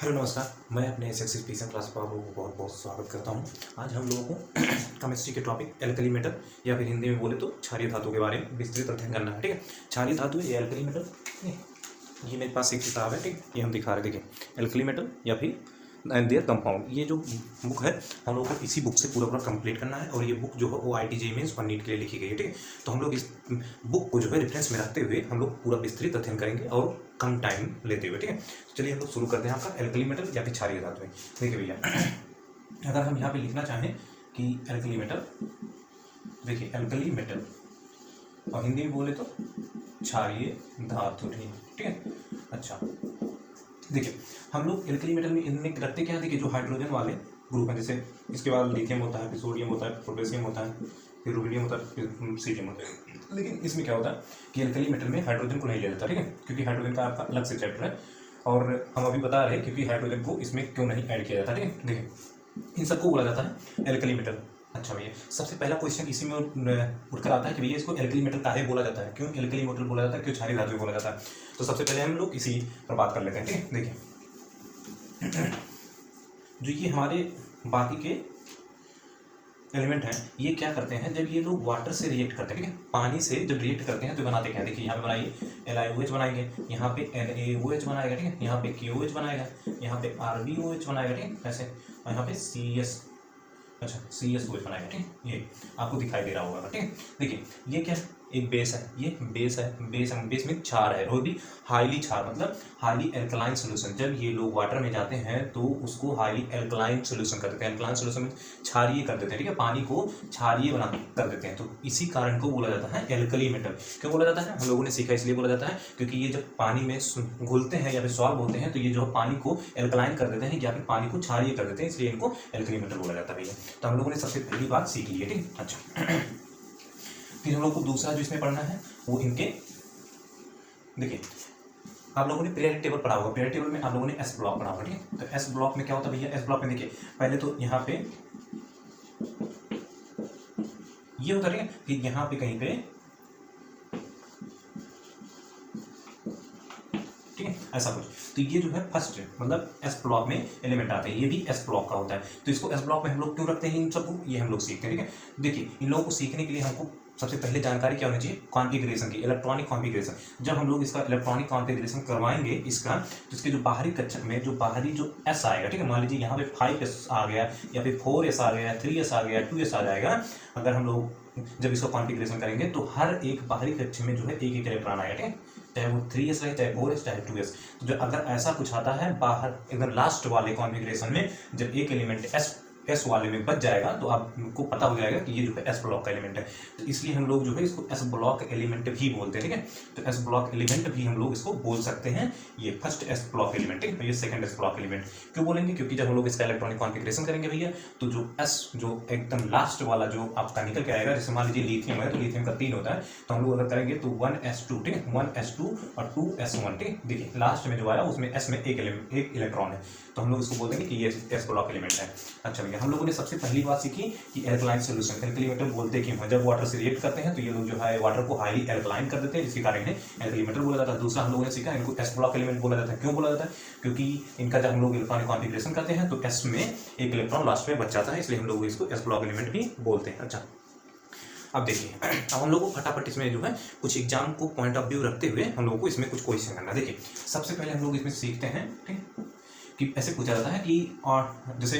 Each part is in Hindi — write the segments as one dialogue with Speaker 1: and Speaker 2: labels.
Speaker 1: हेलो नमस्कार। मैं अपने एसएससी पीएसएम क्लास पर आप लोगों को बहुत बहुत स्वागत करता हूं। आज हम लोगों को केमिस्ट्री के टॉपिक एल्कली मेटल या फिर हिंदी में बोले तो क्षारीय धातु के बारे में विस्तृत अध्ययन करना है। ठीक है, क्षारीय धातु है, ये एल्कली मेटल। ये मेरे पास एक किताब है, ठीक, ये हम दिखा रहे, देखिए एल्कली मेटल या फिर एंड देयर कंपाउंड। ये जो बुक है हम लोग को इसी बुक से पूरा कंप्लीट करना है और ये बुक जो है वो IIT मेंस और नीट के लिए लिखी गई है। ठीक है, तो हम लोग इस बुक को जो है रेफरेंस में रखते हुए हम लोग पूरा विस्तृत अध्ययन करेंगे और कम टाइम लेते हुए। ठीक है, तो चलिए हम लोग शुरू करते हैं आपका एल्कली मेटल या फिर क्षारीय धातु। देखिए भैया, अगर हम यहाँ पे लिखना चाहें कि एल्कली मेटल, देखिए एल्कली मेटल और हिंदी में बोले तो क्षारीय धातु। ठीक है, अच्छा देखिए हम लोग एल्कली मेटल में इनमें रखते क्या है, देखिए जो हाइड्रोजन वाले ग्रुप हैं, जैसे इसके बाद लिथियम होता है, फिर सोडियम होता है, पोटेशियम होता है, फिर रुबिडियम होता है, फिर सीजियम होता है। लेकिन इसमें क्या होता है कि एल्कली मेटल में हाइड्रोजन को नहीं लिया जाता। ठीक है, क्योंकि हाइड्रोजन का आपका अलग से चैप्टर है और हम अभी बता रहे हैं क्योंकि हाइड्रोजन को इसमें क्यों नहीं ऐड किया जाता। ठीक है, देखिए इन सबको बोला जाता है एल्कली मेटल। अच्छा भैया, सबसे पहला क्वेश्चन इसी में उठकर आता है कि भैया इसको एल्कली मेटल काहे बोला जाता है, क्यों एल्कली मेटल बोला जाता है, क्यों क्षारीय धातु बोला जाता है। तो सबसे पहले हम लोग इसी पर बात कर लेते हैं। ठीक है, देखिए जो ये हमारे बाकी के एलिमेंट हैं, ये क्या करते हैं, जब ये लोग वाटर से रिएक्ट करते हैं, ठीक है, पानी से जब रिएक्ट करते हैं तो बनाते क्या है, देखिए यहाँ पे बनाइए LiOH बनाएंगे, यहाँ पे NaOH बनाएगा, ठीक है, यहाँ पे KOH बनाएगा, यहाँ पे RbOH बनाएगा, ठीक है, ऐसे, और यहाँ पे CSOH बनाएगा। ठीक है, ये आपको दिखाई दे रहा होगा। ठीक है, देखिए ये क्या है, एक बेस है, ये बेस है, बेस में क्षार है, और भी हाईली क्षार मतलब हाईली एल्कलाइन सोल्यूशन। जब ये लोग वाटर में जाते हैं तो उसको हाईली एल्कलाइन सोल्यूशन कर देते हैं, एल्कलाइन सोल्यूशन में क्षारीय कर देते हैं। ठीक है, पानी को क्षारीय बना कर देते हैं, तो इसी कारण को बोला जाता है एल्कली मेटल। क्यों बोला जाता है, हम लोगों ने सीखा इसलिए बोला जाता है क्योंकि ये जब पानी में घुलते हैं या फिर सॉल्व होते हैं तो ये जो पानी को एल्कलाइन कर देते हैं या फिर पानी को क्षारीय कर देते हैं, इसलिए इनको एल्कली मेटल बोला जाता है भैया। तो हम लोगों ने सबसे पहली बात सीख ली है। ठीक, अच्छा फिर हम लोग को दूसरा जो इसमें पढ़ना है वो इनके, देखिए आप लोगों ने पीरियोडिक टेबल पढ़ा होगा, पीरियोडिक टेबल में आप लोगों ने एस ब्लॉक पढ़ा होगा। ठीक है, तो एस ब्लॉक में क्या होता है भैया, एस ब्लॉक में देखिए पहले तो यहाँ पे ये होता है, फिर यहाँ पे कहीं पे, ठीक है, ऐसा कुछ। तो ये जो है फर्स्ट मतलब एस ब्लॉक में एलिमेंट आते हैं, ये भी एस ब्लॉक का होता है। तो इसको एस ब्लॉक में हम लोग क्यों रखते हैं इन सबको, ये हम लोग सीखते हैं। ठीक है, देखिए इन लोगों को सीखने के लिए हमको सबसे पहले जानकारी क्या होनी चाहिए, कॉन्फ़िगरेशन की, इलेक्ट्रॉनिक कॉन्फ़िगरेशन। जब हम लोग इसका इलेक्ट्रॉनिक कॉन्फ़िगरेशन करवाएंगे इसका, तो इसके जो बाहरी कक्षा में जो बाहरी जो एस आएगा, ठीक है, मान लीजिए यहाँ पे 5s आ गया या फिर 4s आ गया, 3s आ गया, 2s आ जाएगा। अगर हम लोग जब इसका कॉन्फ़िगरेशन करेंगे तो हर एक बाहरी कक्षा में जो है एक एक इलेक्ट्रॉन आएगा। ठीक है, चाहे वो 3s रहे, चाहे 4s, चाहे 2s। तो जो अगर ऐसा कुछ आता है बाहर एकदम लास्ट वाले कॉन्फ़िगरेशन में, जब एक एलिमेंट एस वाले में बच जाएगा तो आपको पता हो जाएगा कि ये जो है एस ब्लॉक का एलिमेंट है। तो इसलिए हम लोग जो है इसको एस ब्लॉक एलिमेंट भी बोलते हैं। ठीक है, तो एस ब्लॉक एलिमेंट भी हम लोग इसको बोल सकते हैं। ये फर्स्ट एस ब्लॉक एलिमेंट है, ये सेकंड एस ब्लॉक एलिमेंट। क्यों बोलेंगे, क्योंकि जब हम लोग इसका इलेक्ट्रॉनिक कॉन्फ़िगरेशन करेंगे भैया, तो जो एस जो एकदम लास्ट वाला जो आपका निकल के आएगा, जैसे मान लीजिए लिथियम है तो लिथियम का 3 होता है, तो हम लोग अगर करेंगे तो 1s2, ठीक है, 1s2 और 2s1। ठीक है, देखिए लास्ट में जो आया उसमें एस में एक इलेक्ट्रॉन है, तो हम लोग इसको बोल देंगे कि ये एस ब्लॉक एलिमेंट है। अच्छा भैया, हम लोगों ने सबसे पहली बात सीखी कि एल्कलाइन सॉल्यूशन, एल्कली मेटल बोलते क्यों हैं, जब वाटर से रिएक्ट करते हैं तो ये लोग जो है वाटर को हाईली एल्कलाइन कर देते हैं, जिसके कारण इन्हें एल्कली मेटल बोला जाता है। दूसरा हम लोगों ने सीखा इनको एस ब्लॉक एलिमेंट बोला जाता है। क्यों बोला जाता है, क्योंकि इनका जब हम लोग इलेक्ट्रॉनिक कॉन्फ़िगरेशन करते हैं तो एस में एक इलेक्ट्रॉन लास्ट में बच जाता है, इसलिए हम लोग इसको एस ब्लॉक एलिमेंट भी बोलते हैं। अच्छा अब देखिए, अब हम लोग को फटाफट इसमें जो है कुछ एग्जाम को पॉइंट ऑफ व्यू रखते हुए हम लोग को इसमें कुछ क्वेश्चन करना। देखिए सबसे पहले हम लोग इसमें सीखते हैं, ठीक, कि ऐसे पूछा जाता है कि, और जैसे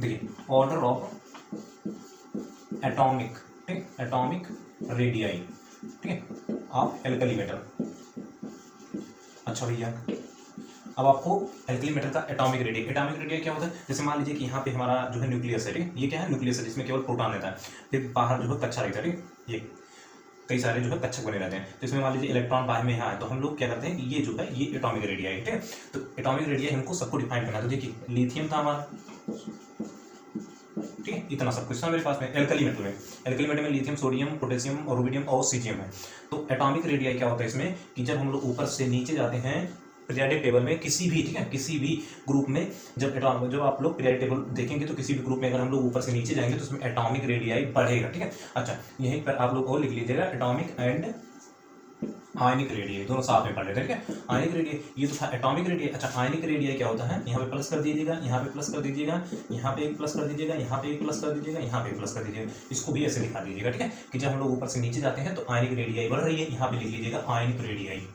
Speaker 1: देखिए ऑर्डर ऑफ एटॉमिक, ठीक, एटॉमिक रेडियाई, ठीक है, ऑफ एल्कली मेटल। अच्छा भैया, अब आपको एल्कली मेटल का एटॉमिक रेडियाई क्या होता है, जैसे मान लीजिए कि यहाँ पे हमारा जो है न्यूक्लियस है, ठीक, ये क्या है, न्यूक्लियस है जिसमें केवल प्रोटॉन रहता है, फिर बाहर जो है कक्षा रहता है, ठीक, ये कई सारे जो है कक्षक बने रहते हैं। तो इसमें मान लीजिए इलेक्ट्रॉन बाहर में यहाँ है, तो हम लोग क्या करते हैं कि ये जो है ये एटॉमिक रेडियाई है। ठीक है, तो एटॉमिक रेडियाई हमको सबको डिफाइन करना है। तो देखिए लिथियम था हमारा, ठीक है, इतना सब कुछ था मेरे पास में एल्कली मेटल में लिथियम, सोडियम, पोटेशियम और रुबिडियम और सीजियम है। तो एटॉमिक रेडियाई क्या होता है इसमें कि जब हम लोग ऊपर से नीचे जाते हैं पीरियोडिक टेबल में किसी भी, ठीक है, किसी भी ग्रुप में, जब आप लोग पीरियोडिक टेबल देखेंगे तो किसी भी ग्रुप में अगर हम लोग ऊपर से नीचे जाएंगे तो उसमें एटॉमिक रेडियाई बढ़ेगा। ठीक है, अच्छा यहीं पर आप लोग और लिख लीजिएगा एटॉमिक एंड आयनिक रेडियस, दोनों साथ में पढ़ लेते हैं, ठीक है। आयनिक रेडियस ये तो था एटॉमिक रेडियस। अच्छा, आयनिक रेडियस क्या होता है, यहाँ पे प्लस कर दीजिएगा, यहाँ पे प्लस कर दीजिएगा, यहाँ पे एक प्लस कर दीजिएगा, यहाँ पे एक प्लस कर दीजिएगा, यहाँ पे एक प्लस कर दीजिएगा, इसको भी ऐसे लिखा दीजिएगा, ठीक है, कि जब हम लोग ऊपर से नीचे जाते हैं तो आयनिक रेडियस बढ़ रही है, यहाँ पे लिख लीजिएगा आयनिक रेडियस,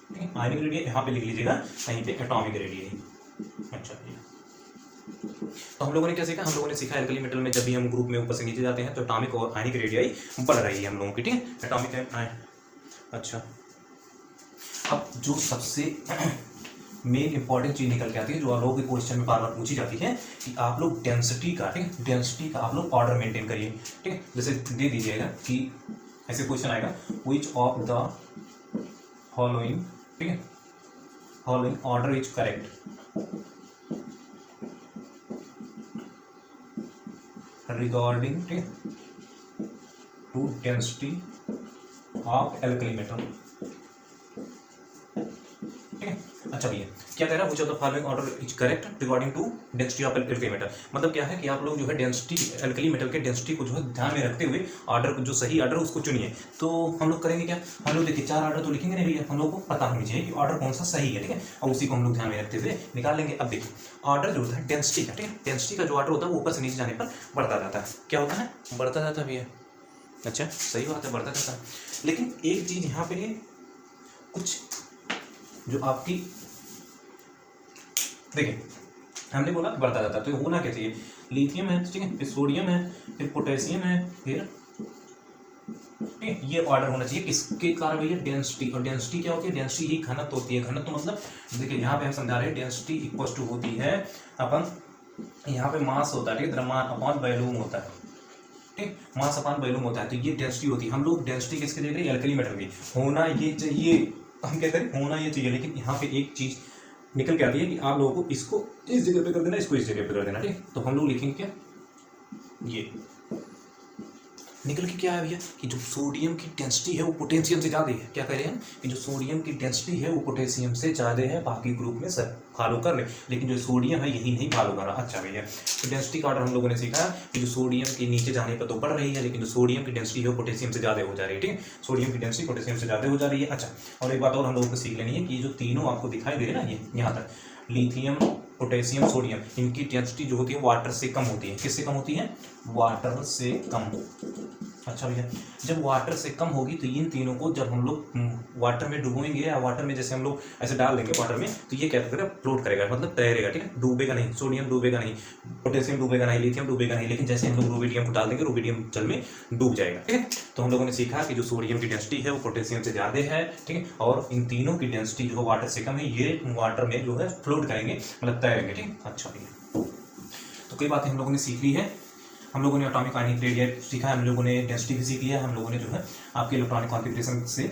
Speaker 1: ठीक है, आयनिक रेडियस यहाँ पे लिख लीजिएगा, कहीं पे एटॉमिक रेडियस। अच्छा, तो हम लोगों ने क्या सीखा, हम लोगों ने सीखा एल्कली मेटल में जब भी हम ग्रुप में ऊपर से नीचे जाते हैं तो एटॉमिक और आयनिक रेडियस बढ़ रही है हम लोगों की, ठीक है, एटॉमिक है। अच्छा, अब जो सबसे मेन इंपॉर्टेंट चीज निकल के आती है, जो आप लोगों के क्वेश्चन में बार बार पूछी जाती है, कि आप लोग डेंसिटी का, ठीक है, डेंसिटी का आप लोग ऑर्डर मेंटेन करिए, ठीक है। जैसे दे दीजिएगा कि ऐसे क्वेश्चन आएगा, व्हिच ऑफ द फॉलोइंग, ठीक है, following order is correct regarding, ठीक है, to density of alkali metal, ठीक है। अच्छा भैया, क्या कह रहा है, which of the following order is correct regarding to density of alkali metal, मतलब क्या है कि आप लोग जो है डेंसिटी एल्कली मेटल के डेंसिटी को जो है ध्यान में रखते हुए ऑर्डर को, जो सही ऑर्डर उसको चुनिए। तो हम लोग करेंगे क्या, हम लोग देखिए 4 ऑर्डर तो लिखेंगे नहीं भैया, हम लोग को पता होनी चाहिए कि ऑर्डर कौन सा सही है, ठीक है, और उसी को हम लोग ध्यान में रखते हुए निकाल लेंगे। अब देखिए ऑर्डर जो होता है डेंसिटी का, ठीक है, डेंसिटी का जो ऑर्डर होता है वो ऊपर से नीचे जाने पर बढ़ता जाता है, क्या होता है, बढ़ता जाता है भैया। अच्छा, सही बात है, बढ़ता जाता है, लेकिन एक चीज यहाँ पे कुछ जो आपकी देखिए, हमने बोला बढ़ता जाता है, तो होना क्या चाहिए, लिथियम है, ठीक है, फिर सोडियम है, फिर पोटेशियम है, फिर, ठीक है, ये ऑर्डर होना चाहिए, किसके कारण भैया, डेंसिटी। और डेंसिटी क्या होती है, डेंसिटी ही घनत्व होती है, घनत्व मतलब देखिए यहाँ पे हम समझा रहे हैं डेंसिटी इक्वल टू होती है अपन, यहाँ पे मास होता है, ठीक है, द्रव्यमान अपॉन वॉल्यूम होता है, ठीक, मास अपॉन वॉल्यूम होता है, तो ये डेंसिटी होती है। हम लोग डेंसिटी किसके देख रहे हैं, एल्कली मेटल की, होना ये चाहिए, हम क्या करें, होना ये चाहिए, लेकिन यहाँ पे एक चीज निकल के आती है कि आप लोगों को इसको इस जगह पे कर देना, इसको इस जगह पे कर देना, ठीक। तो हम लोग लिखेंगे क्या, ये निकल के क्या है भैया, कि जो सोडियम की डेंसिटी है वो पोटेशियम से ज़्यादा है, क्या कह रहे हैं कि जो सोडियम की डेंसिटी है वो पोटेशियम से ज़्यादा है, बाकी ग्रुप में सब फॉलो कर ले, लेकिन जो सोडियम है यही नहीं फॉलो कर रहा। अच्छा भैया, तो डेंसिटी का ऑर्डर हम लोगों ने सीखा कि जो सोडियम के नीचे जाने पर तो बढ़ रही है, लेकिन जो सोडियम की डेंसिटी है वो पोटेशियम से ज़्यादा हो जा रही है, ठीक है, सोडियम की डेंसिटी पोटेशियम से ज़्यादा हो जा रही है। अच्छा, और एक बात और हम लोगों को सीख लेनी है कि जो तीनों आपको दिखाई दे रहे हैं ना, ये यहाँ तक लिथियम, पोटेशियम, सोडियम, इनकी डेंसिटी जो होती है वाटर से कम होती है, किससे कम होती है, वाटर से कम। अच्छा भैया, जब वाटर से कम होगी तो इन तीनों को जब हम लोग वाटर में डुबोएंगे, या वाटर में जैसे हम लोग ऐसे डाल देंगे वाटर में, तो ये क्या करेगा, फ्लोट करेगा, मतलब तैरेगा, ठीक है, डूबेगा नहीं, सोडियम डूबेगा नहीं, पोटेशियम डूबेगा नहीं, लिथियम डूबेगा नहीं, लेकिन जैसे हम लोग रुबिडियम को डाल देंगे, रुबिडियम जल में डूब जाएगा, ठीक है। तो हम लोगों ने सीखा कि जो सोडियम की डेंसिटी है वो पोटेशियम से ज़्यादा है, ठीक है, और इन तीनों की डेंसिटी जो वाटर से कम है, ये वाटर में जो है फ्लोट करेंगे, मतलब तैरेंगे, ठीक। अच्छा भैया, तो कई बातें हम लोगों ने सीख ली है, हम लोगों ने एटॉमिक आयनिक रेडियस सीखा है, हम लोगों ने डेंसिटी भी सीख लिया, हम लोगों ने जो है आपके इलेक्ट्रॉनिक कॉन्फ़िगरेशन से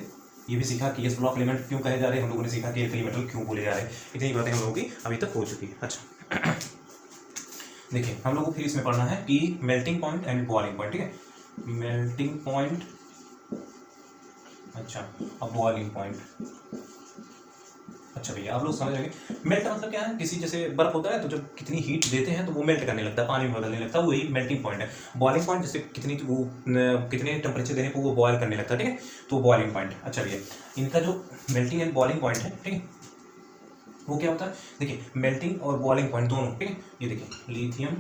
Speaker 1: ये भी सीखा कि एस ब्लॉक एलिमेंट क्यों कहे जा रहे हैं, हम लोगों ने सीखा कि एल्कली मेटल क्यों बोले जा रहे हैं। इतनी बातें हम लोगों की अभी तक हो चुकी है। अच्छा देखिए, हम लोगों को फिर इसमें पढ़ना है कि melting point and boiling point, ठीक है, मेल्टिंग पॉइंट, अच्छा, अब बॉइलिंग पॉइंट। अच्छा भैया, आप लोग समझ रहे हैं, मेल्ट मतलब क्या है, किसी जैसे बर्फ होता है तो जब कितनी हीट देते हैं तो वो मेल्ट करने लगता है, पानी में बदलने लगता है, वही मेल्टिंग पॉइंट है। बॉइलिंग पॉइंट जैसे कितने टेम्परेचर देने पर वो बॉयल करने लगता है, ठीक है, तो बॉइलिंग पॉइंट। अच्छा भैया, इनका जो मेल्टिंग एंड बॉइलिंग पॉइंट है, ठीक है, वो क्या होता है, देखिए मेल्टिंग और बॉइलिंग पॉइंट दोनों, ठीक है, ये देखिए लिथियम,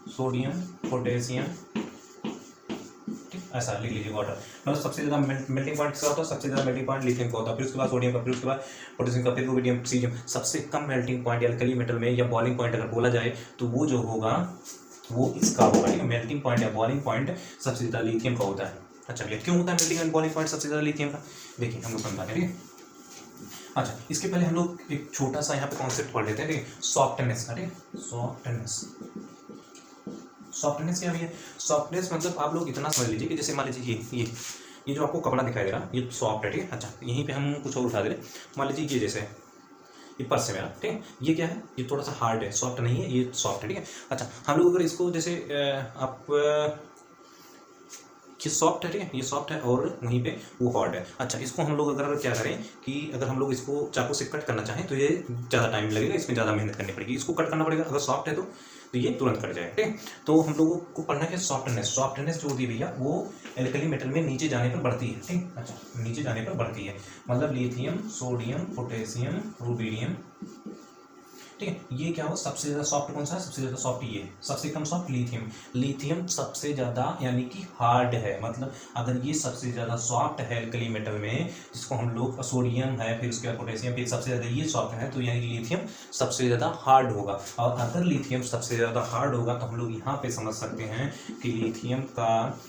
Speaker 1: सोडियम, पोटेशियम, ऐसा लिख लीजिए वाटर, मतलब सबसे ज़्यादा मेल्टिंग पॉइंट किसका होता है, सबसे ज़्यादा मेल्टिंग पॉइंट लिथियम का होता है, फिर उसके बाद सोडियम का, फिर उसके बाद पोटेशियम का, फिर रुबिडियम, सीजियम। सबसे कम मेल्टिंग पॉइंट एल्कली मेटल में या बॉइलिंग पॉइंट अगर बोला जाए तो वो जो होगा वो इसका होगा, ठीक है, मेल्टिंग पॉइंट या बॉइलिंग पॉइंट सबसे ज़्यादा लिथियम का होता है। अच्छा भैया, क्यों होता है मेल्टिंग एंड बॉइलिंग पॉइंट सबसे ज़्यादा लिथियम का, देखिए हम लोग समझाते हैं, ठीक है। अच्छा, इसके पहले हम लोग एक छोटा सा यहाँ पे कॉन्सेप्ट पढ़ लेते हैं, ठीक है, सॉफ्टनेस का, ठीक है, सॉफ्टनेस। सॉफ्टनेस क्या है, सॉफ्टनेस मतलब आप लोग इतना समझ लीजिए कि जैसे मान लीजिए ये जो आपको कपड़ा दिखाई दे रहा है ये सॉफ्ट है, ठीक है। अच्छा, यहीं पे हम कुछ और उठा दे रहे, मान लीजिए ये जैसे ये पर्स है मेरा, ठीक है, ये क्या है, ये थोड़ा सा हार्ड है, सॉफ्ट नहीं है, ये सॉफ्ट है, ठीक है। अच्छा, हम लोग अगर इसको जैसे आप ये सॉफ्ट है, ठीक है, ये सॉफ्ट है और वहीं पे वो हार्ड है। अच्छा, इसको हम लोग अगर क्या करें कि अगर हम लोग इसको चाकू से कट करना चाहें तो ये ज़्यादा टाइम लगेगा, इसमें ज़्यादा मेहनत करनी पड़ेगी, इसको कट करना पड़ेगा। अगर सॉफ्ट है तो तो ये तुरंत कट जाएगा, ठीक है। तो हम लोगों को पढ़ना है सॉफ्टनेस। सॉफ्टनेस जो होती है भैया वो एल्कली मेटल में नीचे जाने पर बढ़ती है, ठीक। अच्छा, नीचे जाने पर बढ़ती है, मतलब लिथियम, सोडियम, पोटेशियम, रुबिडियम, ठीक है। ये क्या हो, सबसे ज़्यादा सॉफ्ट कौन सा है, सबसे ज़्यादा सॉफ्ट ये है, सबसे कम सॉफ्ट लिथियम। लिथियम सबसे ज़्यादा यानी कि हार्ड है, मतलब अगर ये सबसे ज़्यादा सॉफ्ट है एल्कली मेटल में, जिसको हम लोग सोडियम है, फिर उसके बाद पोटेशियम, फिर सबसे ज़्यादा ये सॉफ्ट है, तो यानी कि लिथियम सबसे ज़्यादा हार्ड होगा। और अगर लिथियम सबसे ज़्यादा हार्ड होगा तो हम लोग यहाँ पे समझ सकते हैं कि लिथियम का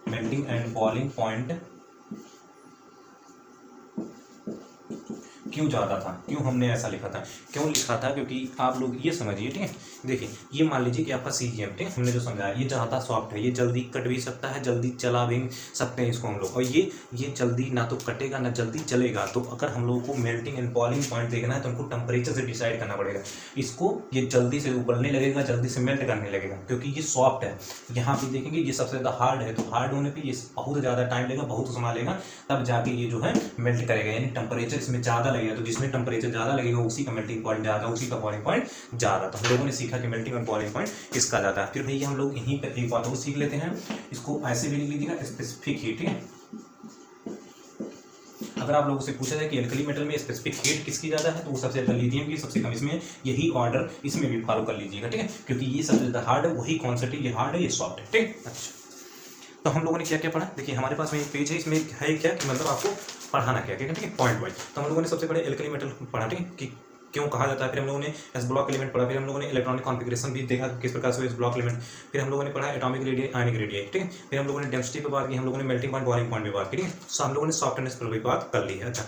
Speaker 1: मेल्टिंग एंड बॉइलिंग पॉइंट क्यों ज़्यादा था, क्यों हमने ऐसा लिखा था, क्यों लिखा था, क्योंकि आप लोग ये समझिए, ठीक है। देखिए ये मान लीजिए कि आपका CGM, ठीक है, हमने जो समझाया ये ज़्यादा सॉफ्ट है, ये जल्दी कट भी सकता है, जल्दी चला भी सकते हैं इसको हम लोग, और ये जल्दी ना तो कटेगा ना जल्दी चलेगा। तो अगर हम लोगों को मेल्टिंग एंड बॉइलिंग पॉइंट देखना है तो हमको टेम्परेचर से डिसाइड करना पड़ेगा। इसको ये जल्दी से उबलने लगेगा, जल्दी से मेल्ट करने लगेगा, क्योंकि ये सॉफ्ट है। यहाँ पे देखेंगे ये सबसे ज़्यादा हार्ड है, तो हार्ड होने पर ये बहुत ज़्यादा टाइम लेगा, बहुत समय लेगा, तब जाके ये जो है मेल्ट करेगा, यानी टेम्परेचर इसमें ज़्यादा लगेगा। तो जिसमें टेम्परेचर ज़्यादा लगेगा उसी का मेल्टिंग पॉइंट ज़्यादा, उसी का बॉइलिंग पॉइंट ज़्यादा। तो हम लोगों ने सीखा कि मेल्टिंग और बॉइलिंग पॉइंट किसका ज़्यादा है। फिर भैया हम लोग यहीं पर एक बात और सीख लेते हैं, इसको ऐसे भी लिख लीजिएगा, स्पेसिफिक हीट, ठीक है। अगर आप लोगों से पूछा जाए कि एल्कली मेटल में स्पेसिफिक हीट किसकी ज़्यादा है, तो वो सबसे ज़्यादा लिथियम की, सबसे कम इसमें। यही ऑर्डर इसमें भी फॉलो कर लीजिएगा, ठीक है, क्योंकि ये सबसे ज़्यादा हार्ड है, वही कॉन्सेप्ट है, ये हार्ड है, ये सॉफ्ट है, ठीक। अच्छा, तो हम लोगों ने क्या क्या पढ़ा, देखिए हमारे पास में एक पेज है, इसमें है क्या कि मतलब आपको पढ़ाना क्या क्या, ठीक है, पॉइंट वाइज। तो हम लोगों ने सबसे पहले एल्कली मेटल पढ़ा, ठीक है, कि क्यों कहा जाता है। फिर हम लोगों ने एस ब्लॉक एलिमेंट पढ़ा, फिर हम लोगों ने इलेक्ट्रॉनिक कॉन्फ़िगरेशन भी देखा किस प्रकार से एस ब्लॉक एलिमेंट। फिर हम लोगों ने पढ़ा एटॉमिक रेडियस, आयनिक रेडियस, ठीक है। फिर हम लोगों ने डेंसिटी पे बात की, हम लोगों ने मेल्टिंग पॉइंट, बॉइलिंग पॉइंट पे बात की, ठीक है। सो हम लोगों ने सॉफ्टनेस पर भी बात कर ली है। अच्छा,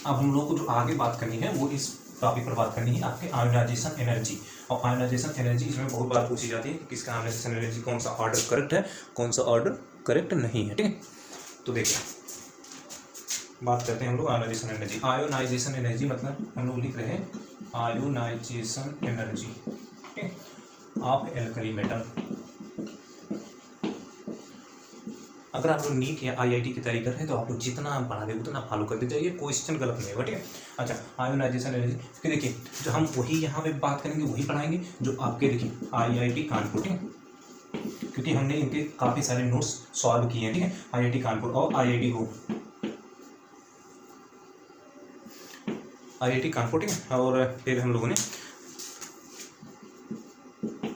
Speaker 1: अब हम लोग को जो आगे बात करनी है वो इस टॉपिक पर बात करनी है, आपके आयोनाइजेशन एनर्जी। और आयोनाइजेशन एनर्जी इसमें बहुत बार पूछी जाती है कि किसका आयोनाइजेशन एनर्जी, कौन सा ऑर्डर करेक्ट है, कौन सा ऑर्डर करेक्ट नहीं है, ठीक है। तो देखिए बात करते हैं हम लोग आयोनाइजेशन एनर्जी। आयोनाइजेशन एनर्जी मतलब हम लोग लिख रहे हैं आयोनाइजेशन एनर्जी, ठीक है, ऑफ एल्कली मेटल। अगर आप लोग नीट या IIT की तैयारी कर रहे हैं तो आप लोग जितना पढ़ा दे उतना फॉलो करते जाइए, क्वेश्चन गलत नहीं होगा, ठीक है। अच्छा, आयोनाइजेशन एनर्जी, फिर देखिए जो हम वही यहाँ पे बात करेंगे वही पढ़ाएंगे जो आपके देखिए IIT कानपुर, ठीक है, क्योंकि हमने इनके काफ़ी सारे नोट्स सॉल्व किए हैं, ठीक है, IIT कानपुर और IIT कानपुर, ठीक है, और फिर हम लोगों ने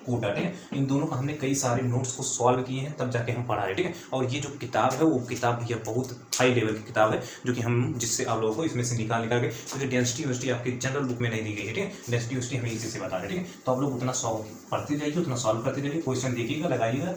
Speaker 1: कोटा, ठीक है, इन दोनों का हमने कई सारे नोट्स को सॉल्व किए हैं, तब जाके हम पढ़ाए, ठीक है। और ये जो किताब है वो किताब भैया बहुत हाई लेवल की किताब है, जो कि हम जिससे आप लोगों को इसमें से निकाल के, क्योंकि डेंसिटी आपकी जनरल बुक में नहीं दी गई है, ठीक है, डेंसिटी हमें इसी से बता रहे हैं, ठीक है। तो आप लोग उतना पढ़ते जाइए, उतना सॉल्व करते जाइए, क्वेश्चन देखिएगा, लगाइएगा,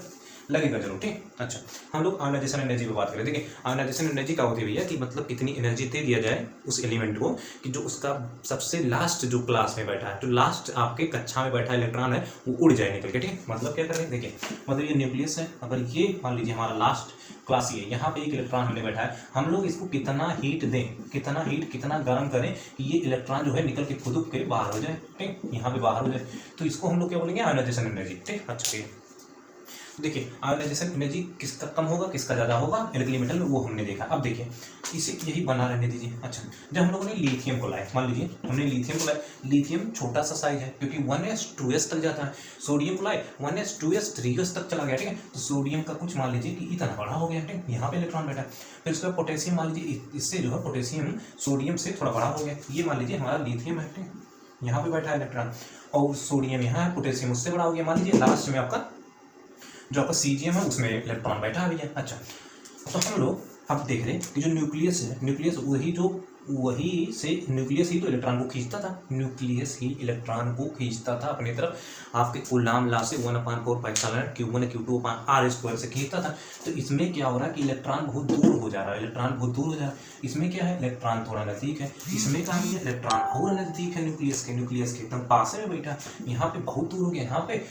Speaker 1: लगेगा जरूर, ठीक। अच्छा, हम लोग आयोनाइजेशन एनर्जी पे बात करें। देखिए आयोनाइजेशन एनर्जी क्या होती है भैया कि मतलब कितनी एनर्जी दे दिया जाए उस एलिमेंट को कि जो उसका सबसे लास्ट जो क्लास में बैठा है, जो लास्ट आपके कक्षा में बैठा इलेक्ट्रॉन है वो उड़ जाए निकल के, ठीक। मतलब क्या करें, देखिए मतलब ये न्यूक्लियस है, अगर ये मान लीजिए हमारा लास्ट क्लास ये, यहाँ पे एक इलेक्ट्रॉन हमने बैठा है, हम लोग इसको कितना हीट दें, कितना हीट, कितना गर्म करें कि ये इलेक्ट्रॉन जो है निकल के खुद के बाहर हो जाए, ठीक, यहाँ पे बाहर हो जाए, तो इसको हम लोग क्या बोलेंगे, आयोनाइजेशन एनर्जी, ठीक। अच्छा, देखिए आयोनाइजेशन एनर्जी किसका कम होगा, किसका ज़्यादा होगा एल्कली मेटल में, वो हमने देखा। अब देखिए इसे यही बना रहने दीजिए। अच्छा, जब हम लोगों ने लिथियम को लाया, मान लीजिए हमने लिथियम को लाया, लिथियम छोटा सा साइज है क्योंकि 1s 2s तक जाता है। सोडियम को लाए 1s 2s 3s तक चला गया, ठीक है, तो सोडियम का कुछ मान लीजिए कि इतना बड़ा हो गया, ठीक, यहाँ पे इलेक्ट्रॉन बैठा है। फिर उसके बाद पोटेशियम मान लीजिए इससे जो है पोटेशियम सोडियम से थोड़ा बड़ा हो गया, ये मान लीजिए हमारा लिथियम है, ठीक, यहाँ पे बैठा है इलेक्ट्रॉन, और सोडियम यहाँ है, पोटेशियम उससे बड़ा हो गया, मान लीजिए लास्ट में आपका जो आपका CGM है उसमें इलेक्ट्रॉन बैठा है। अच्छा, तो हम लोग अब देख रहे हैं कि जो न्यूक्लियस है, न्यूक्लियस वही से न्यूक्लियस ही तो इलेक्ट्रॉन को खींचता था, न्यूक्लियस ही इलेक्ट्रॉन को खींचता था अपनी तरफ, आपके कूलाम लॉ से 1/4 Q1 Q2/R² से खींचता था। तो इसमें क्या हो रहा है कि इलेक्ट्रॉन बहुत दूर हो जा रहा है, इलेक्ट्रॉन बहुत दूर हो जा रहा है। इसमें क्या है, इलेक्ट्रॉन थोड़ा नज़दीक है, इसमें कहा गया इलेक्ट्रॉन और नज़दीक है, न्यूक्लियस के एकदम पास में बैठा, यहाँ पे बहुत दूर हो गया, यहाँ पे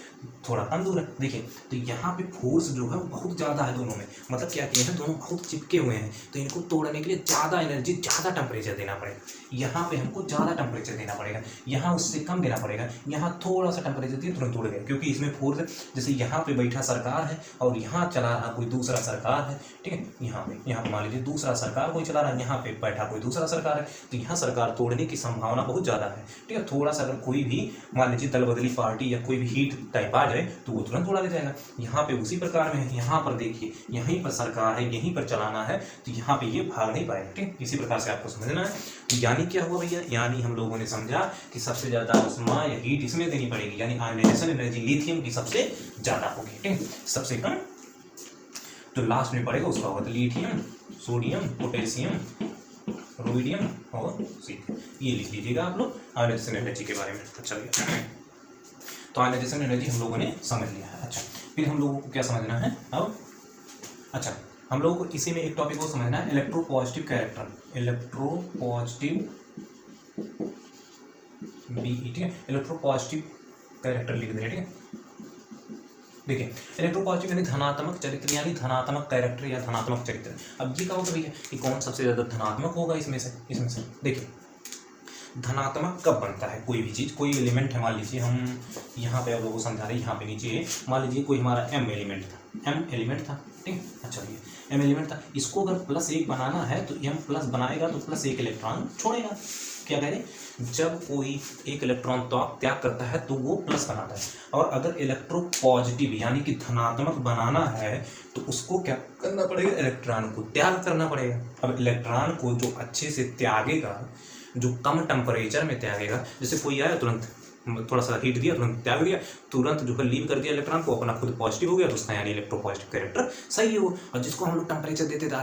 Speaker 1: थोड़ा कम दूर है। देखिए तो यहाँ पे फोर्स जो है बहुत ज़्यादा है दोनों में, मतलब क्या किए हैं, दोनों बहुत चिपके हुए हैं, तो इनको तोड़ने के लिए ज़्यादा एनर्जी, ज़्यादा टेम्परेचर टेम्परेचर देना पड़ेगा, यहाँ पे हमको ज़्यादा टेम्परेचर देना पड़ेगा, यहाँ उससे कम देना पड़ेगा, यहाँ थोड़ा सा टेम्परेचर दिए तुरंत उड़ गया, क्योंकि इसमें फोर्स जैसे यहाँ पे बैठा सरकार है और यहाँ चला रहा कोई दूसरा सरकार है, ठीक है, यहाँ पे मान लीजिए दूसरा सरकार कोई चला रहा है, यहाँ पे बैठा कोई दूसरा सरकार है, तो यहाँ सरकार तोड़ने की संभावना बहुत ज़्यादा है, ठीक है। थोड़ा सा अगर कोई भी मान लीजिए दल बदली पार्टी या कोई भी हीट टाइप आ जाए तो वो तुरंत उड़ा ले जाएगा। यहाँ पे उसी प्रकार में है, यहाँ पर देखिए यहीं पर सरकार है, यहीं पर चलाना है, तो यहाँ पे ये भाग नहीं पाएगा, ठीक। इसी प्रकार से आपको समझना है। यानी क्या हुआ भैया, यानी हम लोगों ने समझा कि सबसे ज़्यादा उष्मा या हीट इसमें देनी पड़ेगी, यानी आयनाइजेशन एनर्जी लिथियम की सबसे ज़्यादा होगी, ठीक, सबसे कम तो लास्ट में पड़ेगा उसका होगा, तो लिथियम, सोडियम, पोटेशियम, रुबिडियम और सीरियम, ये लिख लीजिएगा आप लोग आयनाइजेशन एनर्जी के बारे में। अच्छा भैया, तो आयनाइजेशन एनर्जी हम लोगों ने समझ लिया है। अच्छा, फिर हम लोगों को क्या समझना है अब, अच्छा हम लोगों को इसी में एक टॉपिक को समझना है, इलेक्ट्रोपॉजिटिव कैरेक्टर, इलेक्ट्रोपॉजिटिव ठीक है, इलेक्ट्रोपॉजिटिव कैरेक्टर लिख दे, ठीक है। देखिए इलेक्ट्रोपॉजिटिव यानी धनात्मक चरित्र, यानी धनात्मक कैरेक्टर या धनात्मक चरित्र। अब ये क्या होगा भैया कि कौन सबसे ज़्यादा धनात्मक होगा इसमें से देखिए धनात्मक कब बनता है कोई भी चीज़, कोई एलिमेंट है, मान लीजिए हम यहाँ पे आप लोगों को समझा रहे हैं, यहाँ पे नीचे मान लीजिए कोई हमारा m एलिमेंट था, ठीक। अच्छा भैया m एलिमेंट था, इसको अगर +1 बनाना है तो m प्लस बनाएगा तो +1 इलेक्ट्रॉन छोड़ेगा। क्या कह रहे, जब कोई एक इलेक्ट्रॉन त्याग करता है तो वो प्लस बनाता है, और अगर इलेक्ट्रोपॉजिटिव यानी कि धनात्मक बनाना है तो उसको क्या करना पड़ेगा, इलेक्ट्रॉन को त्याग करना पड़ेगा। अब इलेक्ट्रॉन को जो अच्छे से त्यागेगा, जो कम टेम्परेचर में त्यागेगा, जैसे कोई आया तुरंत थोड़ा सा हीट दिया तुरंत त्याग दिया, तुरंत जो है लीव कर दिया इलेक्ट्रॉन को, अपना खुद पॉजिटिव हो गया, तो उसका यानी इलेक्ट्रोपॉजिटिव कैरेक्टर सही हो। और जिसको हम लोग टेम्परेचर देते जा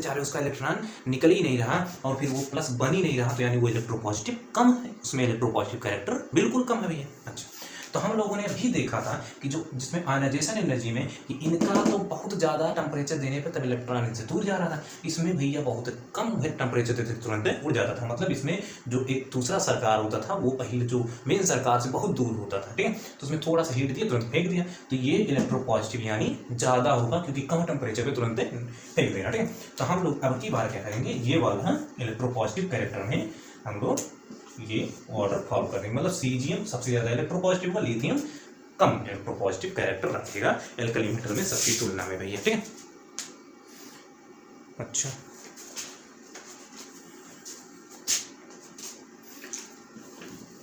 Speaker 1: रहे उसका इलेक्ट्रॉन निकल ही नहीं रहा और फिर वो प्लस बन ही नहीं रहा, तो यानी वो इलेक्ट्रोपॉजिटिव कम है, उसमें इलेक्ट्रोपॉजिटिव कैरेक्टर बिल्कुल कम है भैया। अच्छा, तो हम लोगों ने अभी देखा था कि जो जिसमें आयनाइजेशन एनर्जी में कि इनका तो बहुत ज़्यादा टेम्परेचर देने पे तब इलेक्ट्रॉन इनसे दूर जा रहा था, इसमें भैया बहुत कम टेम्परेचर देते तुरंत उड़ जाता था। मतलब इसमें जो एक दूसरा सरकार होता था वो पहले जो मेन सरकार से बहुत दूर होता था, ठीक है, तो उसमें थोड़ा सा हीट दिया तुरंत फेंक दिया, तो ये इलेक्ट्रोपॉजिटिव यानी ज़्यादा होगा क्योंकि कम टेम्परेचर पर तुरंत फेंक देगा, ठीक है। तो हम लोग अब की बार क्या करेंगे, ये वाला इलेक्ट्रोपॉजिटिव कैरेक्टर में हम लोग ये ऑर्डर फॉलो करेंगे, मतलब सीजियम सबसे ज़्यादा इलेक्ट्रोपॉजिटिव का, लिथियम कम इलेक्ट्रोपॉजिटिव कैरेक्टर रखेगा एल्कली मेटल में सबकी तुलना में भैया, ठीक है। अच्छा,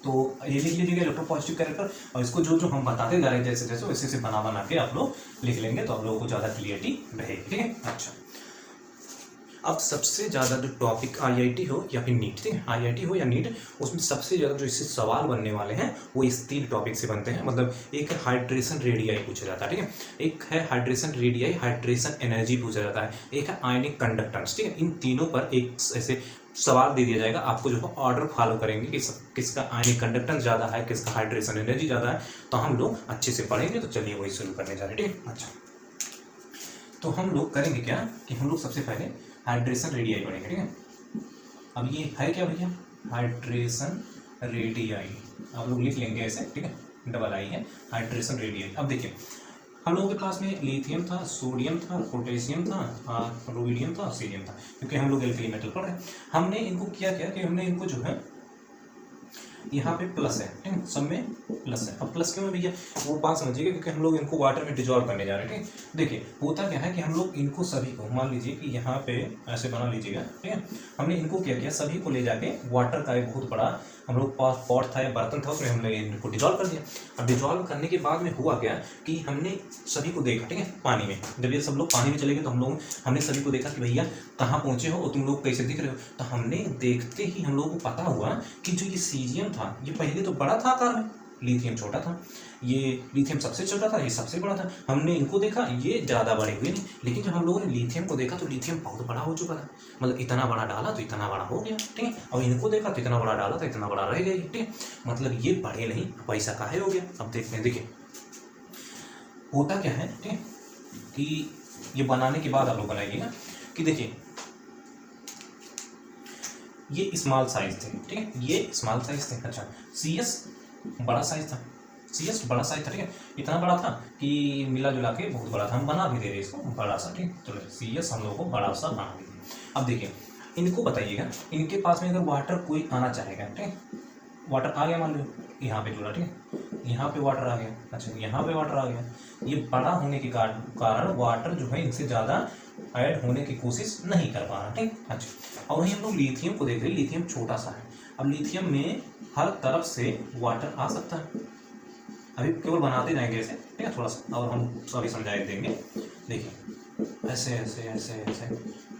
Speaker 1: तो ये लिख लीजिएगा इलेक्ट्रोपॉजिटिव कैरेक्टर, और इसको जो जो हम बताते जा रहे हैं जैसे जैसे वैसे बना के आप लोग लिख लेंगे तो आप लोगों को ज़्यादा क्लियरिटी रहेगी, ठीक है। अच्छा, अब सबसे ज़्यादा जो टॉपिक आईआईटी हो या फिर नीट, ठीक है, आईआईटी हो या नीट, उसमें सबसे ज़्यादा जो इससे सवाल बनने वाले हैं वो इस 3 टॉपिक से बनते हैं। मतलब एक है हाइड्रेशन रेडियाई पूछा जाता है, ठीक है, एक है हाइड्रेशन रेडियाई, हाइड्रेशन एनर्जी पूछा जाता है, एक है आयनिक कंडक्टेंस, ठीक है। इन तीनों पर एक ऐसे सवाल दे दिया जाएगा, आपको जो है ऑर्डर फॉलो करेंगे कि किसका आयनिक कंडक्टेंस ज़्यादा है, किसका हाइड्रेशन एनर्जी ज़्यादा है, तो हम लोग अच्छे से पढ़ेंगे। तो चलिए वही शुरू करने जा रहे हैं, ठीक है। अच्छा, तो हम लोग करेंगे क्या कि हम लोग सबसे पहले हाइड्रेशन रेडियाई पढ़ेंगे, ठीक है। अब ये है क्या भैया, हाइड्रेशन रेडियाई, आप लोग लिख लेंगे ऐसे, ठीक है, डबल आई है हाइड्रेशन रेडियाई। अब देखिए हम लोगों के पास में लिथियम था, सोडियम था, पोटेशियम था, रुबिडियम था, सीरियम था, क्योंकि हम लोग एल्कली मेटल पढ़ रहे हैं। हमने इनको किया क्या कि हमने इनको जो है यहाँ पे प्लस है, ठीक है, सब में प्लस है। अब प्लस क्यों है भैया, वो बात समझिएगा, क्योंकि हम लोग इनको वाटर में डिजॉल्व करने जा रहे हैं, ठीक है। देखिए होता क्या है कि हम लोग इनको सभी को मान लीजिए कि यहाँ पे ऐसे बना लीजिएगा, ठीक है, हमने इनको क्या किया, सभी को ले जाके वाटर का एक बहुत बड़ा हम लोग पास पॉट था या बर्तन था, उसमें हमने इनको डिजॉल्व कर दिया। अब डिजॉल्व करने के बाद में हुआ क्या कि हमने सभी को देखा, ठीक है, पानी में, जब ये सब लोग पानी में चले गए तो हमने सभी को देखा कि भैया कहाँ पहुँचे हो और तुम लोग कैसे दिख रहे हो। तो हमने देखते ही हम लोगों को पता हुआ कि जो ये सीजियम था ये पहले तो बड़ा था आकार में, लिथियम छोटा था, ये लिथियम सबसे छोटा था, ये सबसे बड़ा था। हमने इनको देखा, ये ज़्यादा बड़े हुए नहीं, लेकिन जब हम लोगों ने लिथियम को देखा तो लिथियम बहुत बड़ा हो चुका था, मतलब इतना बड़ा डाला तो इतना बड़ा हो गया, ठीक है। और इनको देखा तो इतना बड़ा डाला था इतना बड़ा रह गया, ठीक है, मतलब ये बड़े नहीं, पैसा काहे हो गया। अब देखते हैं, देखिए होता क्या है, ठीक है, कि ये बनाने के बाद आप लोग बनाइएगा कि देखिए ये स्मॉल साइज थे, ठीक है, ये स्मॉल साइज थे। अच्छा, CS बड़ा साइज था, CS बड़ा साइज था, ठीक है, इतना बड़ा था कि मिला जुला के बहुत बड़ा था। हम बना भी दे रहे इसको बड़ा सा, ठीक है, चलो CS हम लोगों को बड़ा सा बना दीजिए। अब देखिए इनको बताइएगा, इनके पास में अगर वाटर कोई आना चाहेगा, ठीक है, वाटर आ गया मान लो यहाँ पे जुड़ा, ठीक है, यहाँ पे वाटर आ गया, अच्छा यहाँ पे वाटर आ गया, ये बड़ा होने के कारण वाटर जो है इनसे ज़्यादा ऐड होने की कोशिश नहीं कर पा रहा, ठीक। अच्छा, और वहीं हम लोग लिथियम को देख रहे हैं, लिथियम छोटा सा है। अब लिथियम में हर तरफ से वाटर आ सकता है, अभी केवल बनाते जाएंगे ऐसे, ठीक है, थोड़ा सा और हम अभी समझा देंगे। देखिए ऐसे ऐसे ऐसे ऐसे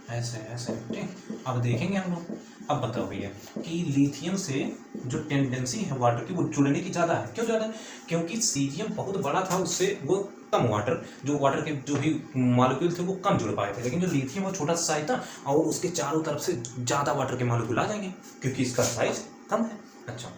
Speaker 1: ऐसे ऐसे, ठीक। अब देखेंगे हम लोग, अब बताओ भैया कि लिथियम से जो टेंडेंसी है वाटर की वो जुड़ने की ज़्यादा है। क्यों ज़्यादा है? क्योंकि सीजियम बहुत बड़ा था, उससे वो कम वाटर के जो भी मॉलिक्यूल थे वो कम जुड़ पाए थे, लेकिन जो लिथियम वो छोटा सा साइज था और उसके चारों तरफ से ज़्यादा वाटर के मॉलिक्यूल आ जाएंगे क्योंकि इसका साइज कम है। अच्छा,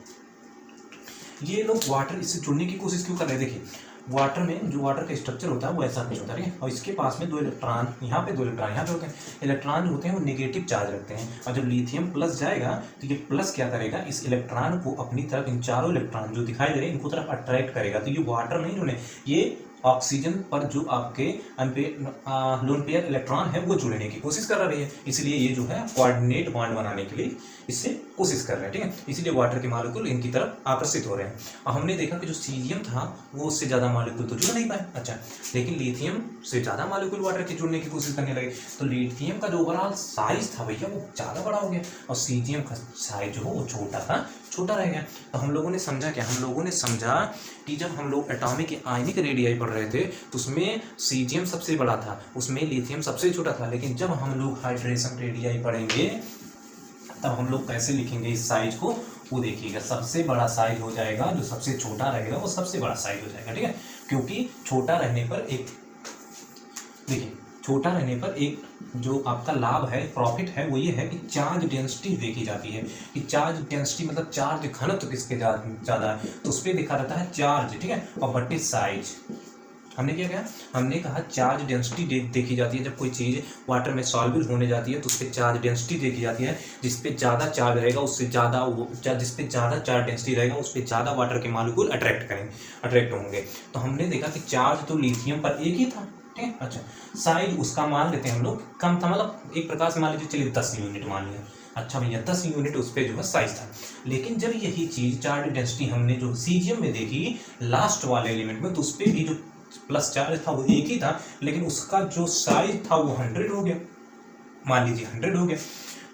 Speaker 1: ये लोग वाटर इससे जुड़ने की कोशिश क्यों कर रहे हैं? देखिए वाटर में जो वाटर का स्ट्रक्चर होता है वो ऐसा कुछ होता है, और इसके पास में 2 इलेक्ट्रॉन, यहाँ पे 2 इलेक्ट्रॉन यहाँ पे होते हैं। इलेक्ट्रॉन जो होते हैं वो नेगेटिव चार्ज रखते हैं, और जब लिथियम प्लस जाएगा तो ये प्लस क्या करेगा, इस इलेक्ट्रॉन को अपनी तरफ, इन चारों इलेक्ट्रॉन जो दिखाई दे रहे हैं इनको तरफ अट्रैक्ट करेगा। तो ये वाटर नहीं जुड़े, ये ऑक्सीजन पर जो आपके लोन पेयर इलेक्ट्रॉन है वो जुड़ने की कोशिश कर रही है, इसलिए ये जो है कोऑर्डिनेट बॉन्ड बनाने के लिए इससे कोशिश कर रहे हैं, ठीक है। इसीलिए वाटर के मॉलिक्यूल इनकी तरफ आकर्षित हो रहे हैं। और हमने देखा कि जो सीजियम था वो उससे ज़्यादा मॉलिक्यूल तो जुड़ नहीं पाए। अच्छा, लेकिन लिथियम से ज़्यादा मॉलिक्यूल वाटर के जुड़ने की कोशिश करने लगे, तो लिथियम का जो ओवरऑल साइज था भैया वो ज़्यादा बड़ा हो गया, और सीजियम का साइज जो हो वो छोटा रह गया। तो हम लोगों ने समझा क्या, हम लोगों ने समझा कि जब हम लोग एटॉमिक आयनिक रेडियाई पढ़ रहे थे तो उसमें सीजियम सबसे बड़ा था, उसमें लिथियम सबसे छोटा था, लेकिन जब हम लोग हाइड्रेशन रेडियाई पढ़ेंगे तब हम लोग कैसे लिखेंगे इस साइज को, वो देखिएगा, सबसे बड़ा साइज हो जाएगा, जो सबसे छोटा रहेगा वो सबसे बड़ा साइज हो जाएगा, ठीक है। क्योंकि छोटा रहने पर एक, देखिए छोटा रहने पर एक जो आपका लाभ है, प्रॉफिट है, वो ये है कि चार्ज डेंसिटी देखी जाती है, कि चार्ज डेंसिटी मतलब चार्ज घनत्व किसके ज़्यादा है, तो उस पर देखा जाता है चार्ज, ठीक है, और बटे साइज। हमने क्या कहा, हमने कहा चार्ज डेंसिटी देखी जाती है, जब कोई चीज़ वाटर में सॉल्युबल होने जाती है तो उस पर चार्ज डेंसिटी देखी जाती है, जिस पे ज़्यादा चार्ज रहेगा उससे ज़्यादा जिस पे ज़्यादा चार्ज डेंसिटी रहेगा उस पर ज़्यादा वाटर के मॉलिक्यूल अट्रैक्ट होंगे। तो हमने देखा कि चार्ज तो लिथियम पर एक ही था, ठीक है। अच्छा, साइज उसका मान लेते हैं हम लोग कम था, मतलब एक प्रकार से मान लीजिए, चलिए 10 यूनिट मान लिया। अच्छा भैया 10 यूनिट उस पर जो है साइज था, लेकिन जब यही चीज़ चार्ज डेंसिटी हमने जो सीजियम में देखी लास्ट वाले एलिमेंट में, तो उस पर भी जो प्लस चार्ज था वो एक ही था, लेकिन उसका जो साइज था वो 100 हो गया, मान लीजिए 100 हो गया।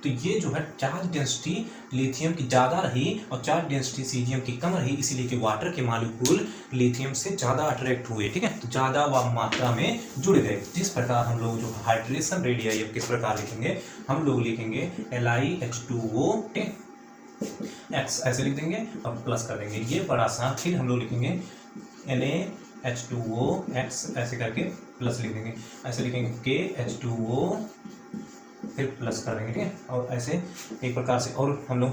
Speaker 1: तो ये जो है चार्ज डेंसिटी लिथियम की ज़्यादा रही और चार्ज डेंसिटी सीजियम की कम रही, इसीलिए कि वाटर के मॉलिक्यूल लिथियम से ज़्यादा अट्रैक्ट हुए, ठीक है, तो ज़्यादा मात्रा में जुड़ गए। जिस प्रकार हम लोग जो हाइड्रेशन रेडियाई अब किस प्रकार लिखेंगे, हम लोग लिखेंगे LiH2O, ठीक, X ऐसे लिख देंगे और प्लस कर देंगे, ये बड़ा सा, फिर हम लोग लिखेंगे NaH2O X ऐसे करके प्लस लिख देंगे, ऐसे लिखेंगे KH2O फिर प्लस कर देंगे, ठीक है, और ऐसे एक प्रकार से, और हम लोग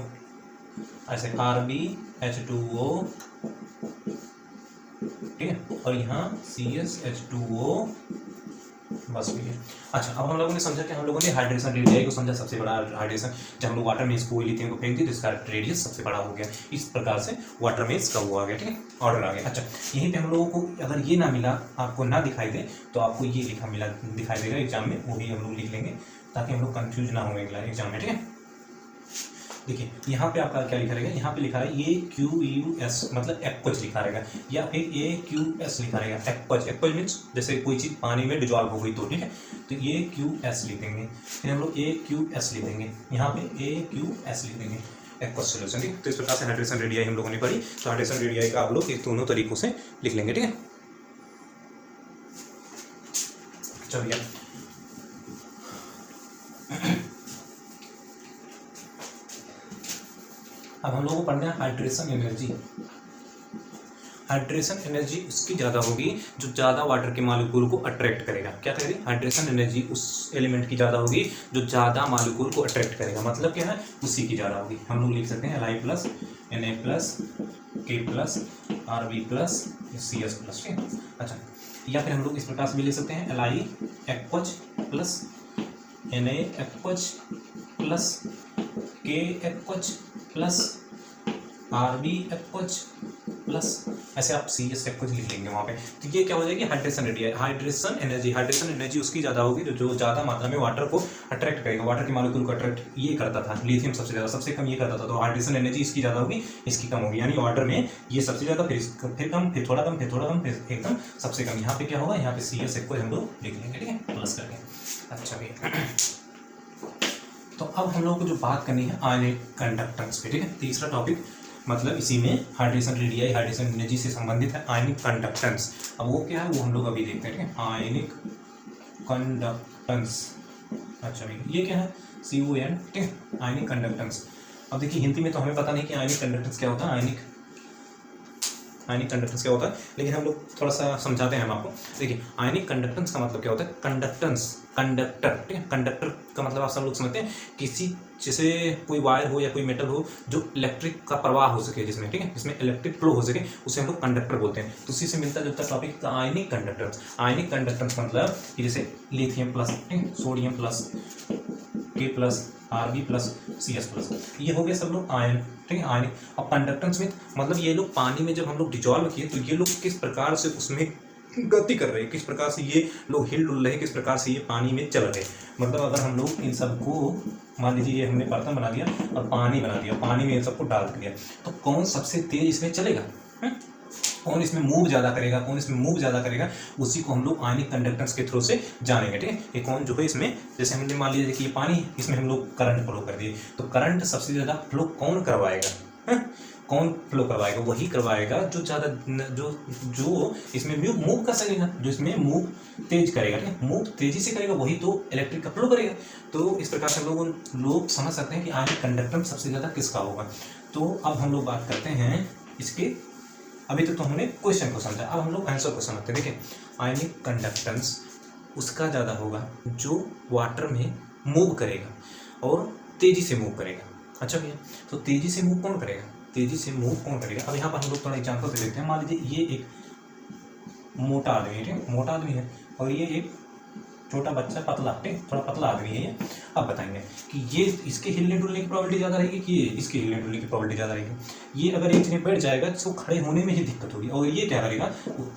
Speaker 1: ऐसे RbH2O, ठीक है, और यहाँ CsH2O, बस भैया। अच्छा, अब हम लोगों ने समझा कि हम लोगों ने हाइड्रेशन रेडियाई को समझा, सबसे बड़ा हाइड्रेशन, जब हम लोग वाटर में इसको लिथियम को फेंक दी तो इसका रेडियस सबसे बड़ा हो गया, इस प्रकार से वाटर में इसका वो आ गया, ठीक है, ऑर्डर आ गया। अच्छा, यहीं पे हम लोगों को अगर ये ना मिला, आपको ना दिखाई दे, तो आपको ये दिखाई देगा एग्जाम में, वो भी हम लोग लिख लेंगे ताकि हम लोग कंफ्यूज ना हो एग्जाम में, ठीक है। देखिए यहाँ पे आपका क्या लिखा रहेगा, यहाँ पे लिखा है AQUS, मतलब एक्वज लिखा रहेगा, या फिर AQS लिखा रहेगा, एक्वज मीन्स जैसे कोई चीज़ पानी में डिजॉल्व हो गई तो, ठीक है, तो AQS लिख देंगे, फिर हम लोग AQS लिख देंगे, यहाँ पे AQS लिख देंगे, एक्वज सॉल्यूशन, ठीक है। तो इस प्रकार से हाइड्रेशन रेडियाई हम लोगों ने पढ़ी, तो हाइड्रेशन रेडियाई का आप लोग इस दोनों तरीकों से लिख लेंगे, ठीक है। चलिए अब हम लोगों को पढ़ना है हाइड्रेशन एनर्जी। हाइड्रेशन एनर्जी उसकी ज़्यादा होगी जो ज़्यादा वाटर के मॉलिक्यूल को अट्रैक्ट करेगा। क्या करेगी? हाइड्रेशन एनर्जी उस एलिमेंट की ज़्यादा होगी जो ज़्यादा मॉलिक्यूल को अट्रैक्ट करेगा, मतलब क्या है, उसी की ज़्यादा होगी। हम लोग लिख सकते हैं Li plus Na plus K plus Rb plus Cs plus, ठीक है। अच्छा, या फिर हम लोग इस प्रकार से भी ले सकते हैं Li aqueous plus Na aqueous plus K aqueous plus Rb aqueous plus ऐसे आप सी एस कुछ लिख लेंगे वहाँ पे। तो ये क्या हो जाएगी, hydration radius, hydration energy, hydration energy उसकी ज़्यादा होगी जो ज़्यादा मात्रा में वाटर को अट्रैक्ट करेगा, वाटर के मॉलिक्यूल को अट्रैक्ट ये करता था, लिथियम सबसे ज़्यादा, सबसे कम ये करता था। तो हाइड्रेशन एनर्जी इसकी ज़्यादा होगी, इसकी कम होगी, यानी वाटर में ये सबसे ज़्यादा, फिर कम, फिर थोड़ा कम, फिर थोड़ा कम, फिर एकदम सबसे कम। यहाँ पे क्या होगा, यहाँ पे सी एस को हम लोग लिख लेंगे, ठीक है, प्लस करके। अच्छा भैया, तो अब हम लोग को जो बात करनी है आयनिक कंडक्टेंस पे, ठीक है, तीसरा टॉपिक, मतलब इसी में हाइड्रेशन रेडियाई, हाइड्रेशन एनर्जी से संबंधित है आयनिक कंडक्टेंस। अब वो क्या है वो हम लोग अभी देखते हैं, ठीक है, आयनिक कंडक्टेंस। अच्छा भाई, ये क्या है, CON, ठीक है, आयनिक कंडक्टेंस। अब देखिए हिंदी में तो हमें पता नहीं कि आयनिक कंडक्टेंस क्या होता है, आयनिक कंडक्टेंस क्या होता है, लेकिन हम लोग थोड़ा सा समझाते हैं हम आपको। देखिए आयनिक कंडक्टेंस का मतलब क्या होता है, कंडक्टेंस, कंडक्टर, ठीक है, कंडक्टर का मतलब आप सब लोग समझते हैं, किसी जैसे कोई वायर हो या कोई मेटल हो जो इलेक्ट्रिक का प्रवाह हो सके, जिसमें, ठीक है, जिसमें इलेक्ट्रिक फ्लो हो सके, उसे हम लोग कंडक्टर बोलते हैं। तो उसी से मिलता जुलता topic ionic conductance. Ionic conductance मतलब कि जैसे lithium plus, sodium plus, K plus, Rb plus, CS plus, ये हो गया सब लोग आयन, ठीक है, आयनिक। अब कंडक्टेंस में मतलब ये लोग पानी में जब हम लोग डिजॉल्व किए तो ये लोग किस प्रकार से उसमें गति कर रहे हैं, किस प्रकार से ये लोग हिल डुल रहे हैं, किस प्रकार से ये पानी में चल रहे हैं। मतलब अगर हम लोग इन सबको मान लीजिए ये हमने बर्तन बना दिया और पानी बना दिया, पानी में इन सबको डाल दिया, तो कौन सबसे तेज इसमें चलेगा, कौन इसमें मूव ज़्यादा करेगा, कौन इसमें मूव ज़्यादा करेगा, उसी को हम लोग आयनिक कंडक्टेंस के थ्रू से जानेंगे, ठीक है। ये कौन जो है इसमें, जैसे हमने मान लीजिए कि ये पानी, इसमें हम लोग करंट फ्लो कर दिए, तो करंट सबसे ज़्यादा फ्लो कौन करवाएगा, कौन फ्लो करवाएगा, वही करवाएगा जो ज़्यादा, जो इसमें मूव कर सकेगा, जो इसमें मूव तेज करेगा, ठीक है, मूव तेजी से करेगा, वही तो इलेक्ट्रिक का फ्लो करेगा। तो इस प्रकार से हम लोग समझ सकते हैं कि आयनिक कंडक्टेंस सबसे ज़्यादा किसका होगा। तो अब हम लोग बात करते हैं इसके, अभी तक तो हमने क्वेश्चन को समझा, अब हम लोग आंसर को समझते हैं। देखिए आयनिक कंडक्टेंस उसका ज़्यादा होगा जो वाटर में मूव करेगा और तेज़ी से मूव करेगा। अच्छा भैया, तो तेज़ी से मूव कौन करेगा, तेज़ी से मूव कौन करेगा। अब यहाँ पर हम लोग थोड़ा एग्जाम्पल से देखते हैं। मान लीजिए ये एक मोटा आदमी है, ठीक है, मोटा आदमी है, और ये एक छोटा बच्चा पतला, ठीक, थोड़ा पतला आदमी है ये। अब बताएंगे कि ये इसके हिलने डुलने की प्रोबेबिलिटी ज़्यादा रहेगी कि ये इसके हिलने डुलने की प्रोबेबिलिटी ज़्यादा रहेगी। ये अगर एक जगह बैठ जाएगा तो खड़े होने में ही दिक्कत होगी, और ये क्या करेगा,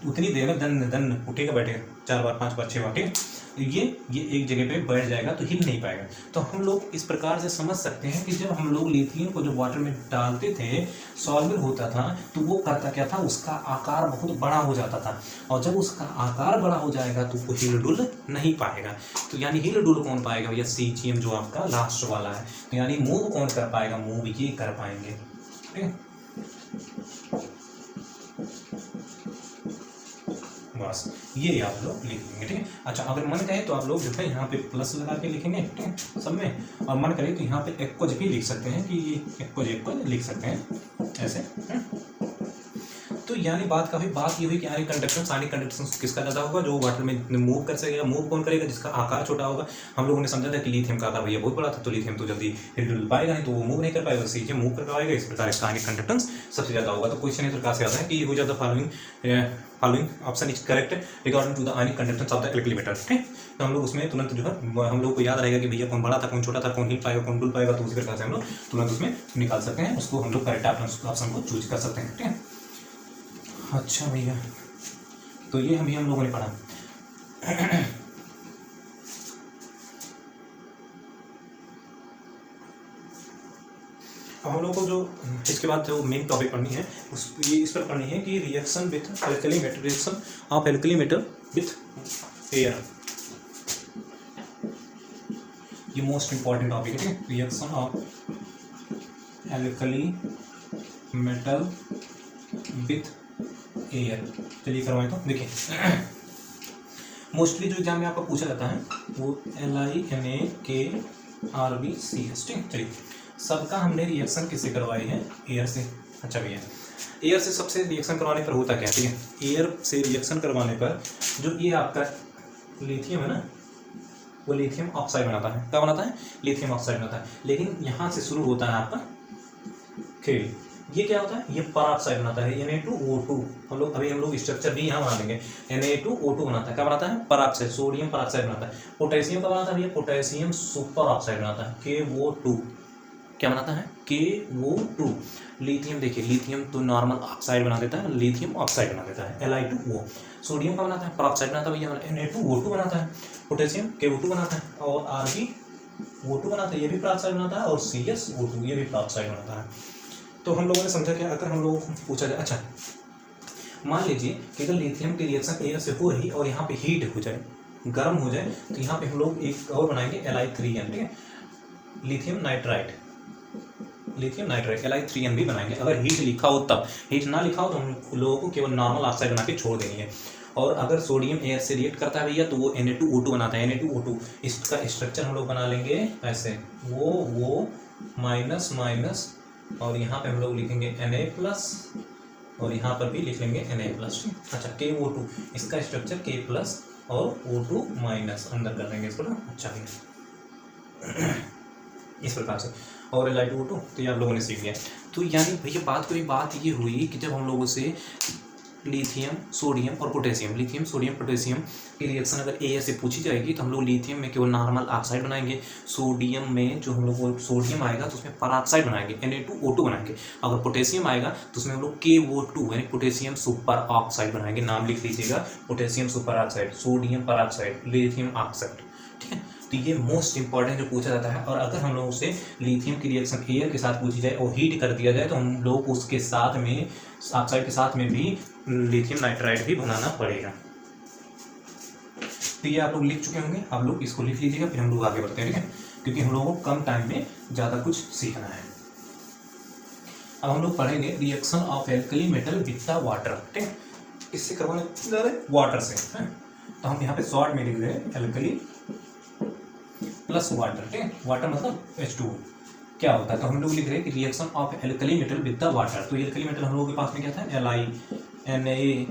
Speaker 1: उतनी देर में दन दन उठेगा बैठेगा 4 बार 5 बार 6 बार, ठीक, ये एक जगह पे बैठ जाएगा तो हिल नहीं पाएगा। तो हम लोग इस प्रकार से समझ सकते हैं कि जब हम लोग लिथियम को जो वाटर में डालते थे, सॉल्वेबल होता था, तो वो करता क्या था, उसका आकार बहुत बड़ा हो जाता था, और जब उसका आकार बड़ा हो जाएगा तो वो हिल डुल नहीं पाएगा। तो यानी हिल डुल कौन पाएगा भैया, CGM जो आपका लास्ट वाला है। तो यानी मूव कौन कर पाएगा, मूव ये कर पाएंगे, ठीक है, बस ये आप लोग लिख लेंगे, ठीक है। अच्छा अगर मन करे तो आप लोग जो है यहाँ पे प्लस लगा के लिखेंगे, ठीक है, सब में, और मन करे तो यहाँ पे एक्वज भी लिख सकते हैं कि एक्वज लिख सकते हैं ऐसे। तो यानी बात ये हुई कि आयनिक कंडक्टेंस किसका ज़्यादा होगा, जो वाटर में मूव कर सकेगा। मूव कौन करेगा, जिसका आकार छोटा होगा। हम लोगों ने समझा था कि लिथियम का आकार भैया बहुत बड़ा था, तो लिथियम तो जल्दी हिल डुल पाएगा नहीं, तो वो मूव नहीं कर पाएगा, CGM मूव कर पाएगा। इस प्रकार इसका आयनिक कंडक्टेंस सबसे ज़्यादा होगा। तो क्वेश्चन इस प्रकार से आता है कि हो जाता following option is correct regarding to the ionic conductance of the alkali metal, ठीक। तो हम लोग उसमें तुरंत जो है हम लोग को याद रहेगा कि भैया कौन बड़ा था, कौन छोटा था, कौन हिल पाएगा, कौन डुल पाएगा। तो उसी प्रकार से हम लोग तुरंत उसमें निकाल सकते हैं, उसको हम लोग करेक्ट ऑप्शन को चूज कर सकते हैं, ठीक है। अच्छा भैया, तो ये हम लोगों ने पढ़ा। अब हम लोगों को जो इसके बाद जो मेन टॉपिक पढ़नी है ये इस पर पढ़नी है कि reaction with alkali metal, reaction of alkali metal with air. ये मोस्ट इंपॉर्टेंट टॉपिक है, ठीक है, reaction of alkali metal with air. चलिए करवाएं। तो देखिए मोस्टली जो एग्जाम में आपको पूछा जाता है वो LINAKRBCS, ठीक। चलिए सबका हमने रिएक्शन किससे करवाई है, एयर से। अच्छा भैया, एयर से सबसे रिएक्शन करवाने पर होता क्या है, ठीक है, एयर से रिएक्शन करवाने पर जो ये आपका लिथियम है ना, वो लिथियम ऑक्साइड बनाता है। क्या बनाता है, लिथियम ऑक्साइड बनाता है। लेकिन यहाँ से शुरू होता है आपका खेल। ये क्या होता है, ये पराऑक्साइड बनाता है, Na2O2। हम लोग स्ट्रक्चर भी यहाँ बना देंगे। Na2O2 बनाता है, क्या बनाता है, पराऑक्साइड, सोडियम पराऑक्साइड बनाता है। पोटेशियम का बनाता है भैया, पोटेशियम सुपर ऑक्साइड बनाता है, KO2। क्या बनाता है KO2। लिथियम देखिए, लिथियम तो नॉर्मल ऑक्साइड बना देता है, लिथियम ऑक्साइड बना देता है Li2O। सोडियम का बनाता है परऑक्साइड बनाता है भैया Na2O2 बनाता है। पोटेशियम KO2 बनाता है और RbO2 बनाता है, ये भी परऑक्साइड बनाता है। और CsO2 ये भी परऑक्साइड बनाता है। तो हम लोगों ने समझा कि अगर हम लोगों को पूछा जाए, अच्छा मान लीजिए कि अगर लिथियम की रिएक्शन एयर से हो रही और यहाँ पे हीट हो जाए, गर्म हो जाए, तो यहाँ पे हम लोग एक और बनाएंगे Li3n, ठीक है, लिथियम नाइट्राइड Li3n भी बनाएंगे। अगर हीट लिखा हो तब, हीट ना लिखा हो तो हम लोगों को केवल नॉर्मल ऑक्साइड बना के छोड़ देनी है। और अगर सोडियम एयर से रिएक्ट करता है भैया तो वो Na2O2 बनाता है। Na2O2 इसका स्ट्रक्चर हम लोग बना लेंगे ऐसे, वो माइनस माइनस, और यहाँ पे हम लोग लिखेंगे Na+ और यहाँ पर भी लिख लेंगे Na+। अच्छा KO2 इसका स्ट्रक्चर K+ और O2- अंदर कर देंगे इसको ना। अच्छा भैया इस प्रकार से। और Li2O2 तो ये आप लोगों ने सीख लिया। तो यानी भैया बात ये हुई कि जब हम लोगों से लिथियम सोडियम और पोटेशियम, लिथियम सोडियम पोटेशियम की रिएक्शन अगर एयर से पूछी जाएगी तो हम लोग लिथियम में केवल नॉर्मल ऑक्साइड बनाएंगे, सोडियम में जो हम लोग सोडियम आएगा तो उसमें परऑक्साइड बनाएंगे Na2O2 बनाएंगे। अगर पोटेशियम आएगा तो उसमें हम लोग KO2 यानी पोटेशियम सुपर ऑक्साइड बनाएंगे। नाम लिख लीजिएगा, potassium super oxide, sodium peroxide, lithium oxide, ठीक है। तो ये मोस्ट इंपॉर्टेंट जो पूछा जाता है। और अगर हम लोगों से लिथियम की रिएक्शन एयर के साथ पूछी जाए और हीट कर दिया जाए तो हम लोग उसके साथ में ऑक्साइड के साथ में भी लिथियम नाइट्राइड भी बनाना पड़ेगा। तो ये आप लोग लिख चुके होंगे, आप लोग इसको लिख लीजिएगा, फिर हम लोग आगे बढ़ते हैं, ठीक है, क्योंकि हम लोगों को कम टाइम में ज़्यादा कुछ सीखना है। अब हम लोग पढ़ेंगे reaction of alkali metal with the water, ठीक है, इससे करवाने वाटर से है। तो हम यहाँ पे शॉर्ट में लिख रहे हैं एल्कली प्लस वाटर, ठीक है, वाटर मतलब H2O क्या होता है। तो हम लोग लिख रहे हैं कि reaction of alkali metal with the water. तो एल्कली मेटल हम लोगों के पास में क्या था, LiNaK,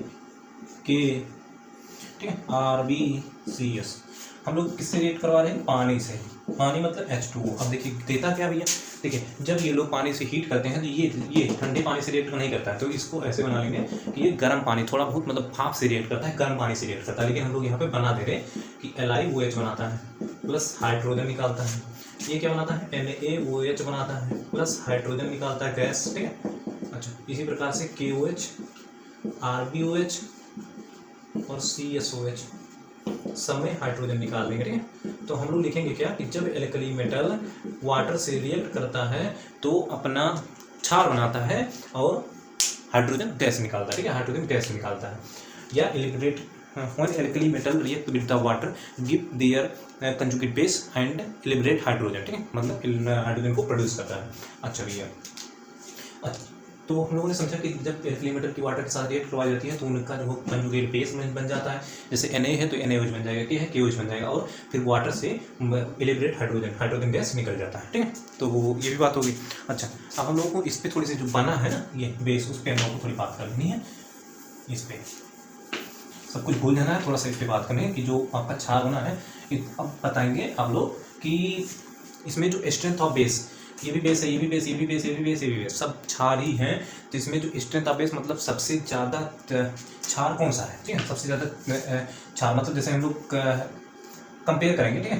Speaker 1: ठीक है, RbCS। हम लोग किससे रिएक्ट करवा रहे हैं, पानी से, पानी मतलब H2O। अब देखिए देता क्या भैया, देखिए जब ये लोग पानी से हीट करते हैं तो ये ठंडे पानी से रिएक्ट नहीं करता है, तो इसको ऐसे बना लेंगे कि ये गर्म पानी थोड़ा बहुत मतलब भाप से रिएक्ट करता है, गर्म पानी से रिएक्ट करता है। लेकिन हम लोग यहाँ पे बना दे रहे हैं कि LiOH बनाता है प्लस हाइड्रोजन निकालता है, ये क्या बनाता है NaOH बनाता है प्लस हाइड्रोजन निकालता है गैस, ठीक है। अच्छा इसी प्रकार से KOH, RbOH और CSOH सब में हाइड्रोजन निकाल देंगे, ठीक है। तो हम लोग लिखेंगे क्या कि जब एल्कली मेटल वाटर से रिएक्ट करता है तो अपना क्षार बनाता है और हाइड्रोजन गैस निकालता है, ठीक है, हाइड्रोजन गैस निकालता है। या एलिब्रेट when alkali metal react with the water give their conjugate base and liberate hydrogen, ठीक है, मतलब हाइड्रोजन को प्रोड्यूस करता है। अच्छा भैया, तो हम लोगों ने समझा कि जब एल्कली मेटल की वाटर के साथ रिएक्ट करवाई जाती है तो उनका जो कंजुगेट बेस बन जाता है। जैसे Na है तो NaOH बन जाएगा, K है KOH बन जाएगा, और फिर वाटर से एलिब्रेट हाइड्रोजन गैस निकल जाता है, ठीक है। तो ये भी बात होगी। अच्छा अब हम लोगों को इस पर थोड़ी सी जो बना है ना ये बेस, उस पर हम लोगों को थोड़ी बात करनी है। इस पर सब कुछ भूल जाना है, थोड़ा सा इस पर बात करनी है कि जो आपका क्षार बना है। अब बताएंगे आप लोग कि इसमें जो स्ट्रेंथ ऑफ बेस, ये भी बेस है, ये भी बेस, ये भी बेस, ये भी बेस, ये भी बेस, सब क्षार ही हैं। तो इसमें जो स्ट्रेंथ ऑफ बेस मतलब सबसे ज़्यादा क्षार कौन सा है, ठीक है, सबसे ज़्यादा क्षार मतलब जैसे हम लोग कंपेयर करेंगे, ठीक है,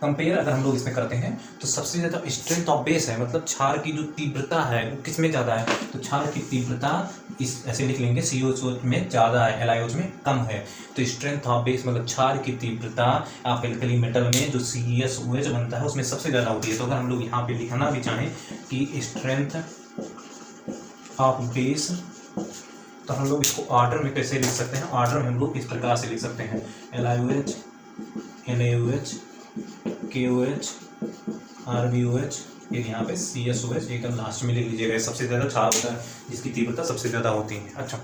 Speaker 1: कंपेयर अगर हम लोग इसमें करते हैं तो सबसे ज़्यादा स्ट्रेंथ ऑफ बेस है, मतलब क्षार की जो तीव्रता है वो किस में ज़्यादा है, तो क्षार की तीव्रता इस ऐसे लिख लेंगे COH में ज़्यादा है, LiOH में कम है। तो स्ट्रेंथ ऑफ बेस मतलब क्षार की तीव्रता आप एल्कली मेटल में जो CSOH बनता है उसमें सबसे ज़्यादा होती है। तो अगर हम लोग यहाँ पे लिखना भी चाहें कि स्ट्रेंथ ऑफ बेस, तो हम लोग इसको ऑर्डर में कैसे लिख सकते हैं, ऑर्डर में हम लोग इस प्रकार से लिख सकते हैं LiOH, NaOH, KOH, RbOH, फिर यहाँ पे CSOH एकदम लास्ट में लिख लीजिएगा। सबसे ज़्यादा क्षार होता है जिसकी तीव्रता सबसे ज़्यादा होती है। अच्छा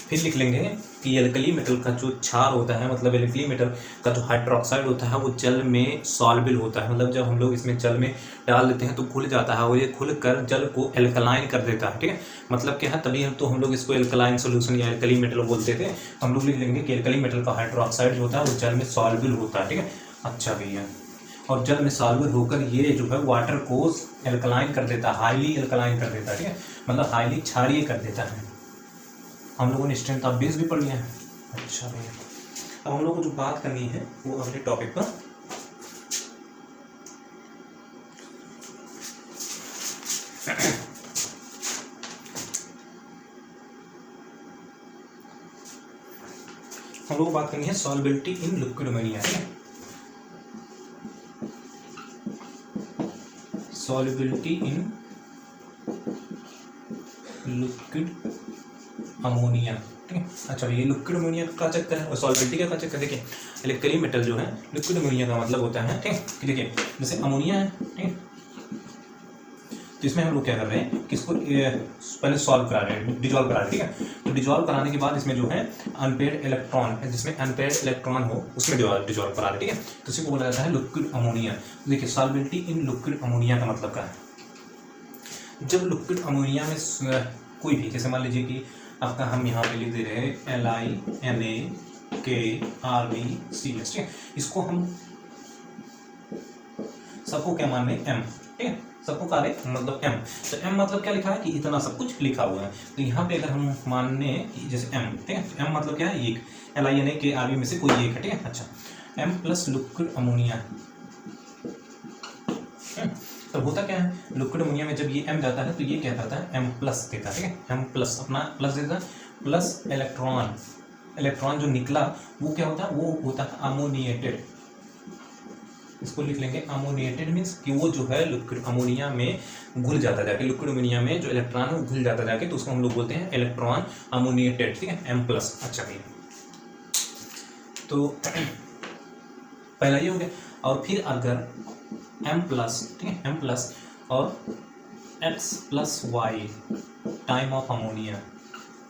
Speaker 1: फिर लिख लेंगे कि एल्कली मेटल का जो क्षार होता है, मतलब एल्कली मेटल का जो हाइड्रोक्साइड होता है वो जल में सॉल्युबल होता है, मतलब जब हम लोग इसमें जल में डाल देते हैं तो घुल जाता है और ये घुल कर जल को एल्कलाइन कर देता है, ठीक है। मतलब क्या है, तभी तो हम लोग इसको एल्कलाइन सोल्यूशन या एल्कली मेटल बोलते थे। तो हम लोग लिख लेंगे कि एल्कली मेटल का हाइड्रोक्साइड जो होता है वो जल में सॉल्युबल होता है, ठीक है। अच्छा भैया, और जल में सॉल्युबल होकर ये जो है वाटर को एल्कलाइन कर देता है, हाईली एल्कलाइन कर देता है, ठीक है, मतलब हाईली क्षारीय कर देता है। हम लोगों ने स्ट्रेंथ ऑफ बेस भी पढ़ लिया है। अच्छा भैया, अब हम लोग को जो बात करनी है वो अगले टॉपिक पर हम लोग को बात करनी है सॉल्युबिलिटी इन लिक्विड अमोनिया, ठीक है, सॉल्युबिलिटी इन लिक्विड अमोनिया, ठीक है। अच्छा, ये लिक्विड अमोनिया का चक्कर है और सॉल्युबिलिटी का चक्कर। देखिए एल्कली मेटल जो है लिक्विड अमोनिया का मतलब होता है, ठीक है, कि देखिए जैसे अमोनिया है, ठीक है, तो इसमें हम लोग क्या कर रहे हैं कि इसको पहले सॉल्व करा रहे हैं, डिजॉल्व करा रहे हैं, ठीक है। तो डिजॉल्व कराने के बाद इसमें जो है अनपेयर्ड इलेक्ट्रॉन, जिसमें अनपेयर्ड इलेक्ट्रॉन हो उसमें डिजॉल्व करा रहे हैं, ठीक है। तो इसी को बोला जाता है लिक्विड अमोनिया। देखिए सॉल्युबिलिटी इन लिक्विड अमोनिया का मतलब क्या है, जब लिक्विड अमोनिया में कोई भी, जैसे मान लीजिए कि आपका हम यहाँ पे लिख दे रहे हैं LiNaKRbCl, ठीक है, इसको हम सबको क्या मान रहे हैं, M, ठीक है, सबको क्या है मतलब M। तो M मतलब क्या लिखा है कि इतना सब कुछ लिखा हुआ है। तो यहाँ पे अगर हम मानने कि जैसे M, ठीक है, तो M मतलब क्या है, एक, LiNaKRb में से कोई एक है, ठीक है। अच्छा, M प्लस लिक्विड अमोनिया, तो होता क्या है लिक्विड अमोनिया में जब ये M जाता है तो ये क्या कहता है, M प्लस देता है, ठीक है, M प्लस अपना प्लस देता है, प्लस इलेक्ट्रॉन जो निकला वो क्या होता है, वो होता है अमोनिएटेड। इसको लिख लेंगे अमोनिएटेड, मीन्स कि वो जो है लिक्विड अमोनिया में घुल जाता जाके, लिक्विड अमोनिया में जो इलेक्ट्रॉन है वो घुल जाता जाके, तो उसको हम लोग बोलते हैं इलेक्ट्रॉन अमोनिएटेड, ठीक है, M प्लस। अच्छा भैया, तो पहला ये हो गया। और फिर अगर M प्लस, ठीक है, M प्लस और X plus Y time of ammonia,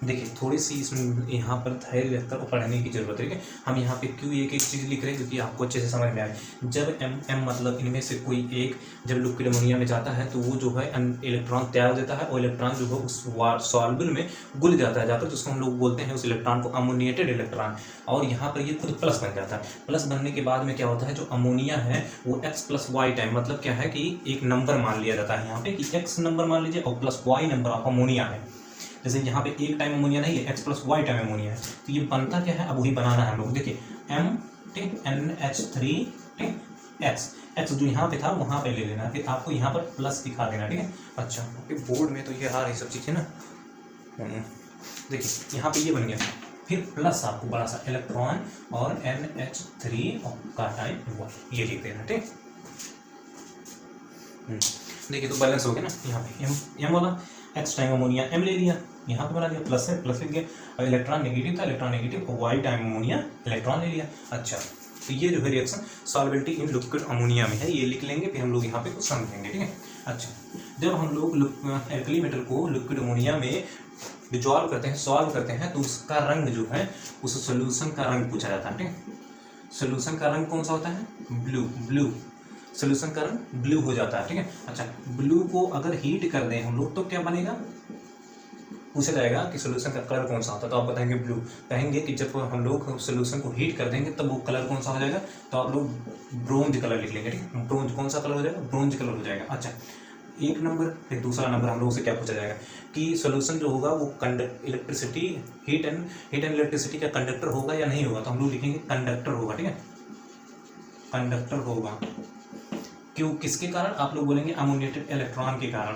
Speaker 1: देखिए थोड़ी सी इसमें यहाँ पर धैर्य रखकर पढ़ने की जरूरत है, ठीक है। हम यहाँ पे क्यों एक एक चीज़ लिख रहे हैं, क्योंकि आपको अच्छे से समझ में आए। जब M मतलब इनमें से कोई एक जब लिक्विड अमोनिया में जाता है तो वो जो है इलेक्ट्रॉन त्याग देता है और इलेक्ट्रॉन जो है उस सॉल्युबल में घुल जाता है जाकर, तो उसको हम लोग बोलते हैं उस इलेक्ट्रॉन को अमोनिएटेड इलेक्ट्रॉन। और यहाँ पर ये खुद प्लस बन जाता है। प्लस बनने के बाद में क्या होता है, जो अमोनिया है वो X प्लस वाई टाइम, मतलब क्या है कि एक नंबर मान लिया जाता है यहाँ पे कि X नंबर मान लीजिए और plus Y number of ammonia है। जैसे यहाँ पे एक टाइम अमोनिया नहीं है, X plus Y time ammonia है, तो ये बनता क्या है, अब वही बनाना है हम लोग। देखिए M, ठीक, NH3, ठीक, X जो यहाँ पे था वहाँ पे ले लेना, फिर आपको यहाँ पर प्लस दिखा देना, ठीक है। अच्छा, बोर्ड में तो ये आ रही सब चीज़ें ना, देखिए यहाँ पे ये बन गया, फिर प्लस आपको बड़ा सा इलेक्ट्रॉन और NH3 का टाइम ये लिख देना, ठीक। देखिए तो बैलेंस हो गया ना, यहाँ पे M वाला X टाइम अमोनिया M ले लिया, यहाँ पे बना दिया प्लस है, प्लस लिख गया, और इलेक्ट्रॉन नेगेटिव था, इलेक्ट्रॉन नेगेटिव और वाई टाइम अमोनिया इलेक्ट्रॉन ले लिया। अच्छा, तो ये जो है reaction solubility in liquid ammonia में है, ये लिख लेंगे, फिर हम लोग यहाँ पे कुछ समझेंगे, ठीक है। अच्छा, जब हम लोग एल्कली मेटल को लिक्विड अमोनिया में डिजॉल्व करते हैं, सॉल्व करते हैं, तो उसका रंग जो है उस सोल्यूशन का रंग पूछा जाता है, ठीक है। सोल्यूशन का रंग कौन सा होता है, ब्लू, सोल्यूशन का रंग ब्लू हो जाता है, ठीक है। अच्छा, ब्लू को अगर हीट कर दें हम लोग तो क्या बनेगा, पूछा जाएगा कि सोल्यूशन का कलर कौन सा होता है, तो आप बताएंगे ब्लू। कहेंगे कि जब हम लोग सोल्यूशन को हीट कर देंगे तब वो कलर कौन सा हो जाएगा, तो आप लोग ब्रोंज कलर लिख लेंगे, ठीक है। ब्रोंज कौन सा कलर हो जाएगा, ब्रोंज कलर हो जाएगा। अच्छा, एक नंबर। फिर दूसरा नंबर हम लोग से क्या पूछा जाएगा कि सोल्यूशन जो होगा वो इलेक्ट्रिसिटी, हीट एंड इलेक्ट्रिसिटी का कंडक्टर होगा या नहीं होगा, तो हम लोग लिखेंगे कंडक्टर होगा, ठीक है, कंडक्टर होगा। क्यों, किसके कारण, आप लोग बोलेंगे अमोनिएटेड इलेक्ट्रॉन के कारण,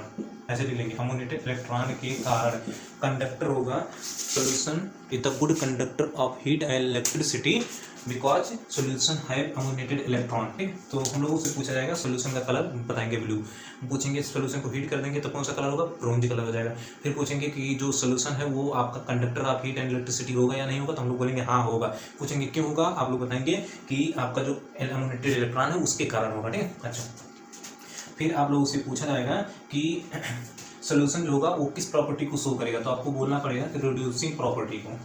Speaker 1: ऐसे लिख लेंगे अमोनिएटेड इलेक्ट्रॉन के कारण कंडक्टर होगा। Solution is the good conductor of heat and electricity because solution have ammoniated electron, ठीक। तो हम लोगों से पूछा जाएगा सोल्यूशन का कलर, बताएंगे ब्लू। पूछेंगे सोल्यूशन को हीट कर देंगे तो कौन सा कलर होगा, ब्रोंज कलर हो जाएगा। फिर पूछेंगे कि जो सोल्यूशन है वो आपका conductor of heat and electricity होगा या नहीं होगा, तो हम लोग बोलेंगे हाँ होगा। पूछेंगे क्यों होगा, आप लोग बताएंगे कि आपका जो अमोनिएटेड इलेक्ट्रॉन है उसके कारण होगा, ठीक है। अच्छा, फिर आप लोगों से पूछा जाएगा कि सोल्यूशन जो होगा वो किस प्रॉपर्टी को शो करेगा, तो आपको बोलना पड़ेगा कि रिड्यूसिंग प्रॉपर्टी को,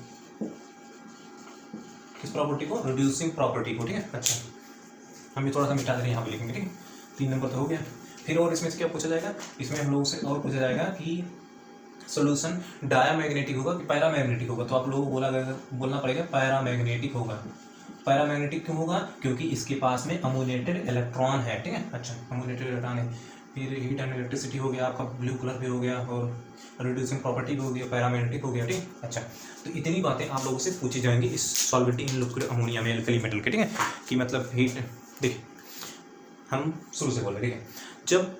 Speaker 1: किस प्रॉपर्टी को, रिड्यूसिंग प्रॉपर्टी को, ठीक है। अच्छा, हम ये थोड़ा सा मिटा दे रहे हैं, यहाँ पे लिखेंगे, ठीक है। 3 नंबर तो हो गया। फिर और इसमें से क्या पूछा जाएगा, इसमें हम लोगों से और पूछा जाएगा कि सोल्यूशन डायामैग्नेटिक होगा कि पैरामैग्नेटिक होगा, तो आप लोगों को बोलना पड़ेगा पैरामैग्नेटिक होगा। पैरामैग्नेटिक क्यों होगा, क्योंकि इसके पास में अमोनिएटेड इलेक्ट्रॉन है, ठीक है। अच्छा, अमोनिएटेड इलेक्ट्रॉन है। फिर हीट एंड इलेक्ट्रिसिटी हो गया, आपका ब्लू कलर भी हो गया, और रिड्यूसिंग प्रॉपर्टी भी हो गया, पैरामैग्नेटिक हो गया, ठीक। अच्छा, तो इतनी बातें आप लोगों से पूछी जाएंगी इस सॉल्वेंटी इन लिक्विड अमोनिया में एल्कली मेटल के, ठीक है, कि मतलब हीट। देखिए हम शुरू से बोल रहे हैं, ठीक है। जब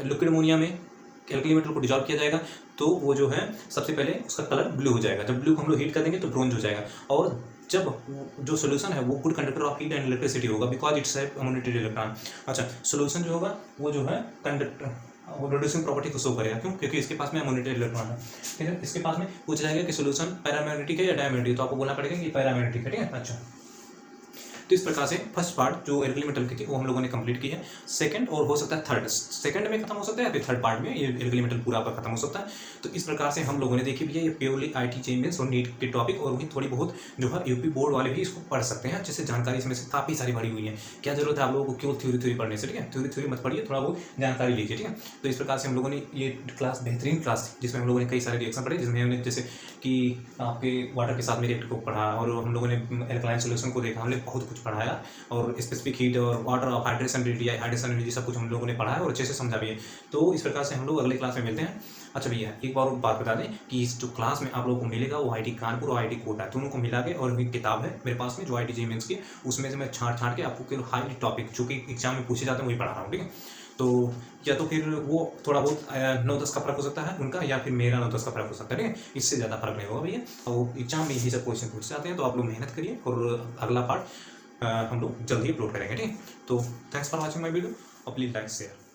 Speaker 1: लिक्विड अमोनिया में एल्कली मेटल को डिजॉल्व किया जाएगा तो वो जो है सबसे पहले उसका कलर ब्लू हो जाएगा। जब ब्लू को हम लोग हीट कर देंगे तो ब्रोंज हो जाएगा, और जब जो सोल्यूशन है वो good conductor of heat and electricity होगा बिकॉज इट्स अमोनिटेड इलेक्ट्रॉन। अच्छा, सोल्यूशन जो होगा वो जो है कंडक्टर वो रिड्यूसिंग प्रॉपर्टी को शो करेगा, क्यों? क्योंकि इसके पास में अमोनिटेड इलेक्ट्रॉन है, ठीक है। इसके पास में पूछा जाएगा कि सोल्यूशन पैरामैग्नेटिक है या डायमैग्नेटिक, तो आपको बोलना पड़ेगा कि पैरामैग्नेटिक है, ठीक है। अच्छा, तो इस प्रकार से फर्स्ट पार्ट जो एल्कली मेटल की थी वो हम लोगों ने कंप्लीट की है। सेकंड और हो सकता है थर्ड, सेकंड में खत्म हो सकता है या फिर थर्ड पार्ट में ये एल्कली मेटल पूरा आपका खत्म हो सकता है। तो इस प्रकार से हम लोगों ने देखी भी है ये प्योरली आईटी जेईई मेंस और नीट के टॉपिक, और वही थोड़ी बहुत जो है यूपी बोर्ड वाले भी इसको पढ़ सकते हैं, जिससे जानकारी इसमें से काफ़ी सारी भरी हुई है। क्या जरूरत है आप लोगों को क्यों थ्योरी पढ़ने से, ठीक है। थ्योरी मत पढ़िए, थोड़ा बहुत जानकारी लीजिए, ठीक है। तो इस प्रकार से हम लोगों ने ये क्लास बेहतरीन क्लास थी जिसमें हम लोगों ने कई सारे रिएक्शन पढ़े, जिसमें हमने जैसे कि आपके वाटर के साथ में रिएक्ट को पढ़ा, और हम लोगों ने एल्कलाइन सोल्यूशन को देखा, हमने बहुत कुछ पढ़ाया, और स्पेसिफिक हीट और वाटर ऑफ हाइड्रेशन एनर्जी सब कुछ हम लोगों ने पढ़ा है और अच्छे से समझा भी है। तो इस प्रकार से हम लोग अगले क्लास में मिलते हैं। अच्छा भैया, एक बार बात बता दें कि इस जो क्लास में आप लोगों को मिलेगा वो आईटी कानपुर और आईटी कोटा दोनों को मिला के, और एक किताब है मेरे पास में जो आईटी जेईई मेंस की, उसमें से मैं छांट के आपको हाई टॉपिक जो कि एग्जाम में पूछे जाते हैं वही पढ़ा रहा हूँ, ठीक है। तो या तो फिर वो थोड़ा बहुत 9-10 का फर्क हो सकता है उनका, या फिर मेरा 9-10 का फर्क हो सकता है, ठीक है। इससे ज़्यादा फर्क नहीं होगा भैया। और एग्जाम में यही सब क्वेश्चन पूछे जाते हैं, तो आप लोग मेहनत करिए, और अगला पार्ट हम लोग जल्दी अपलोड करेंगे, ठीक है। तो thanks for watching my video, और प्लीज़ लाइक शेयर।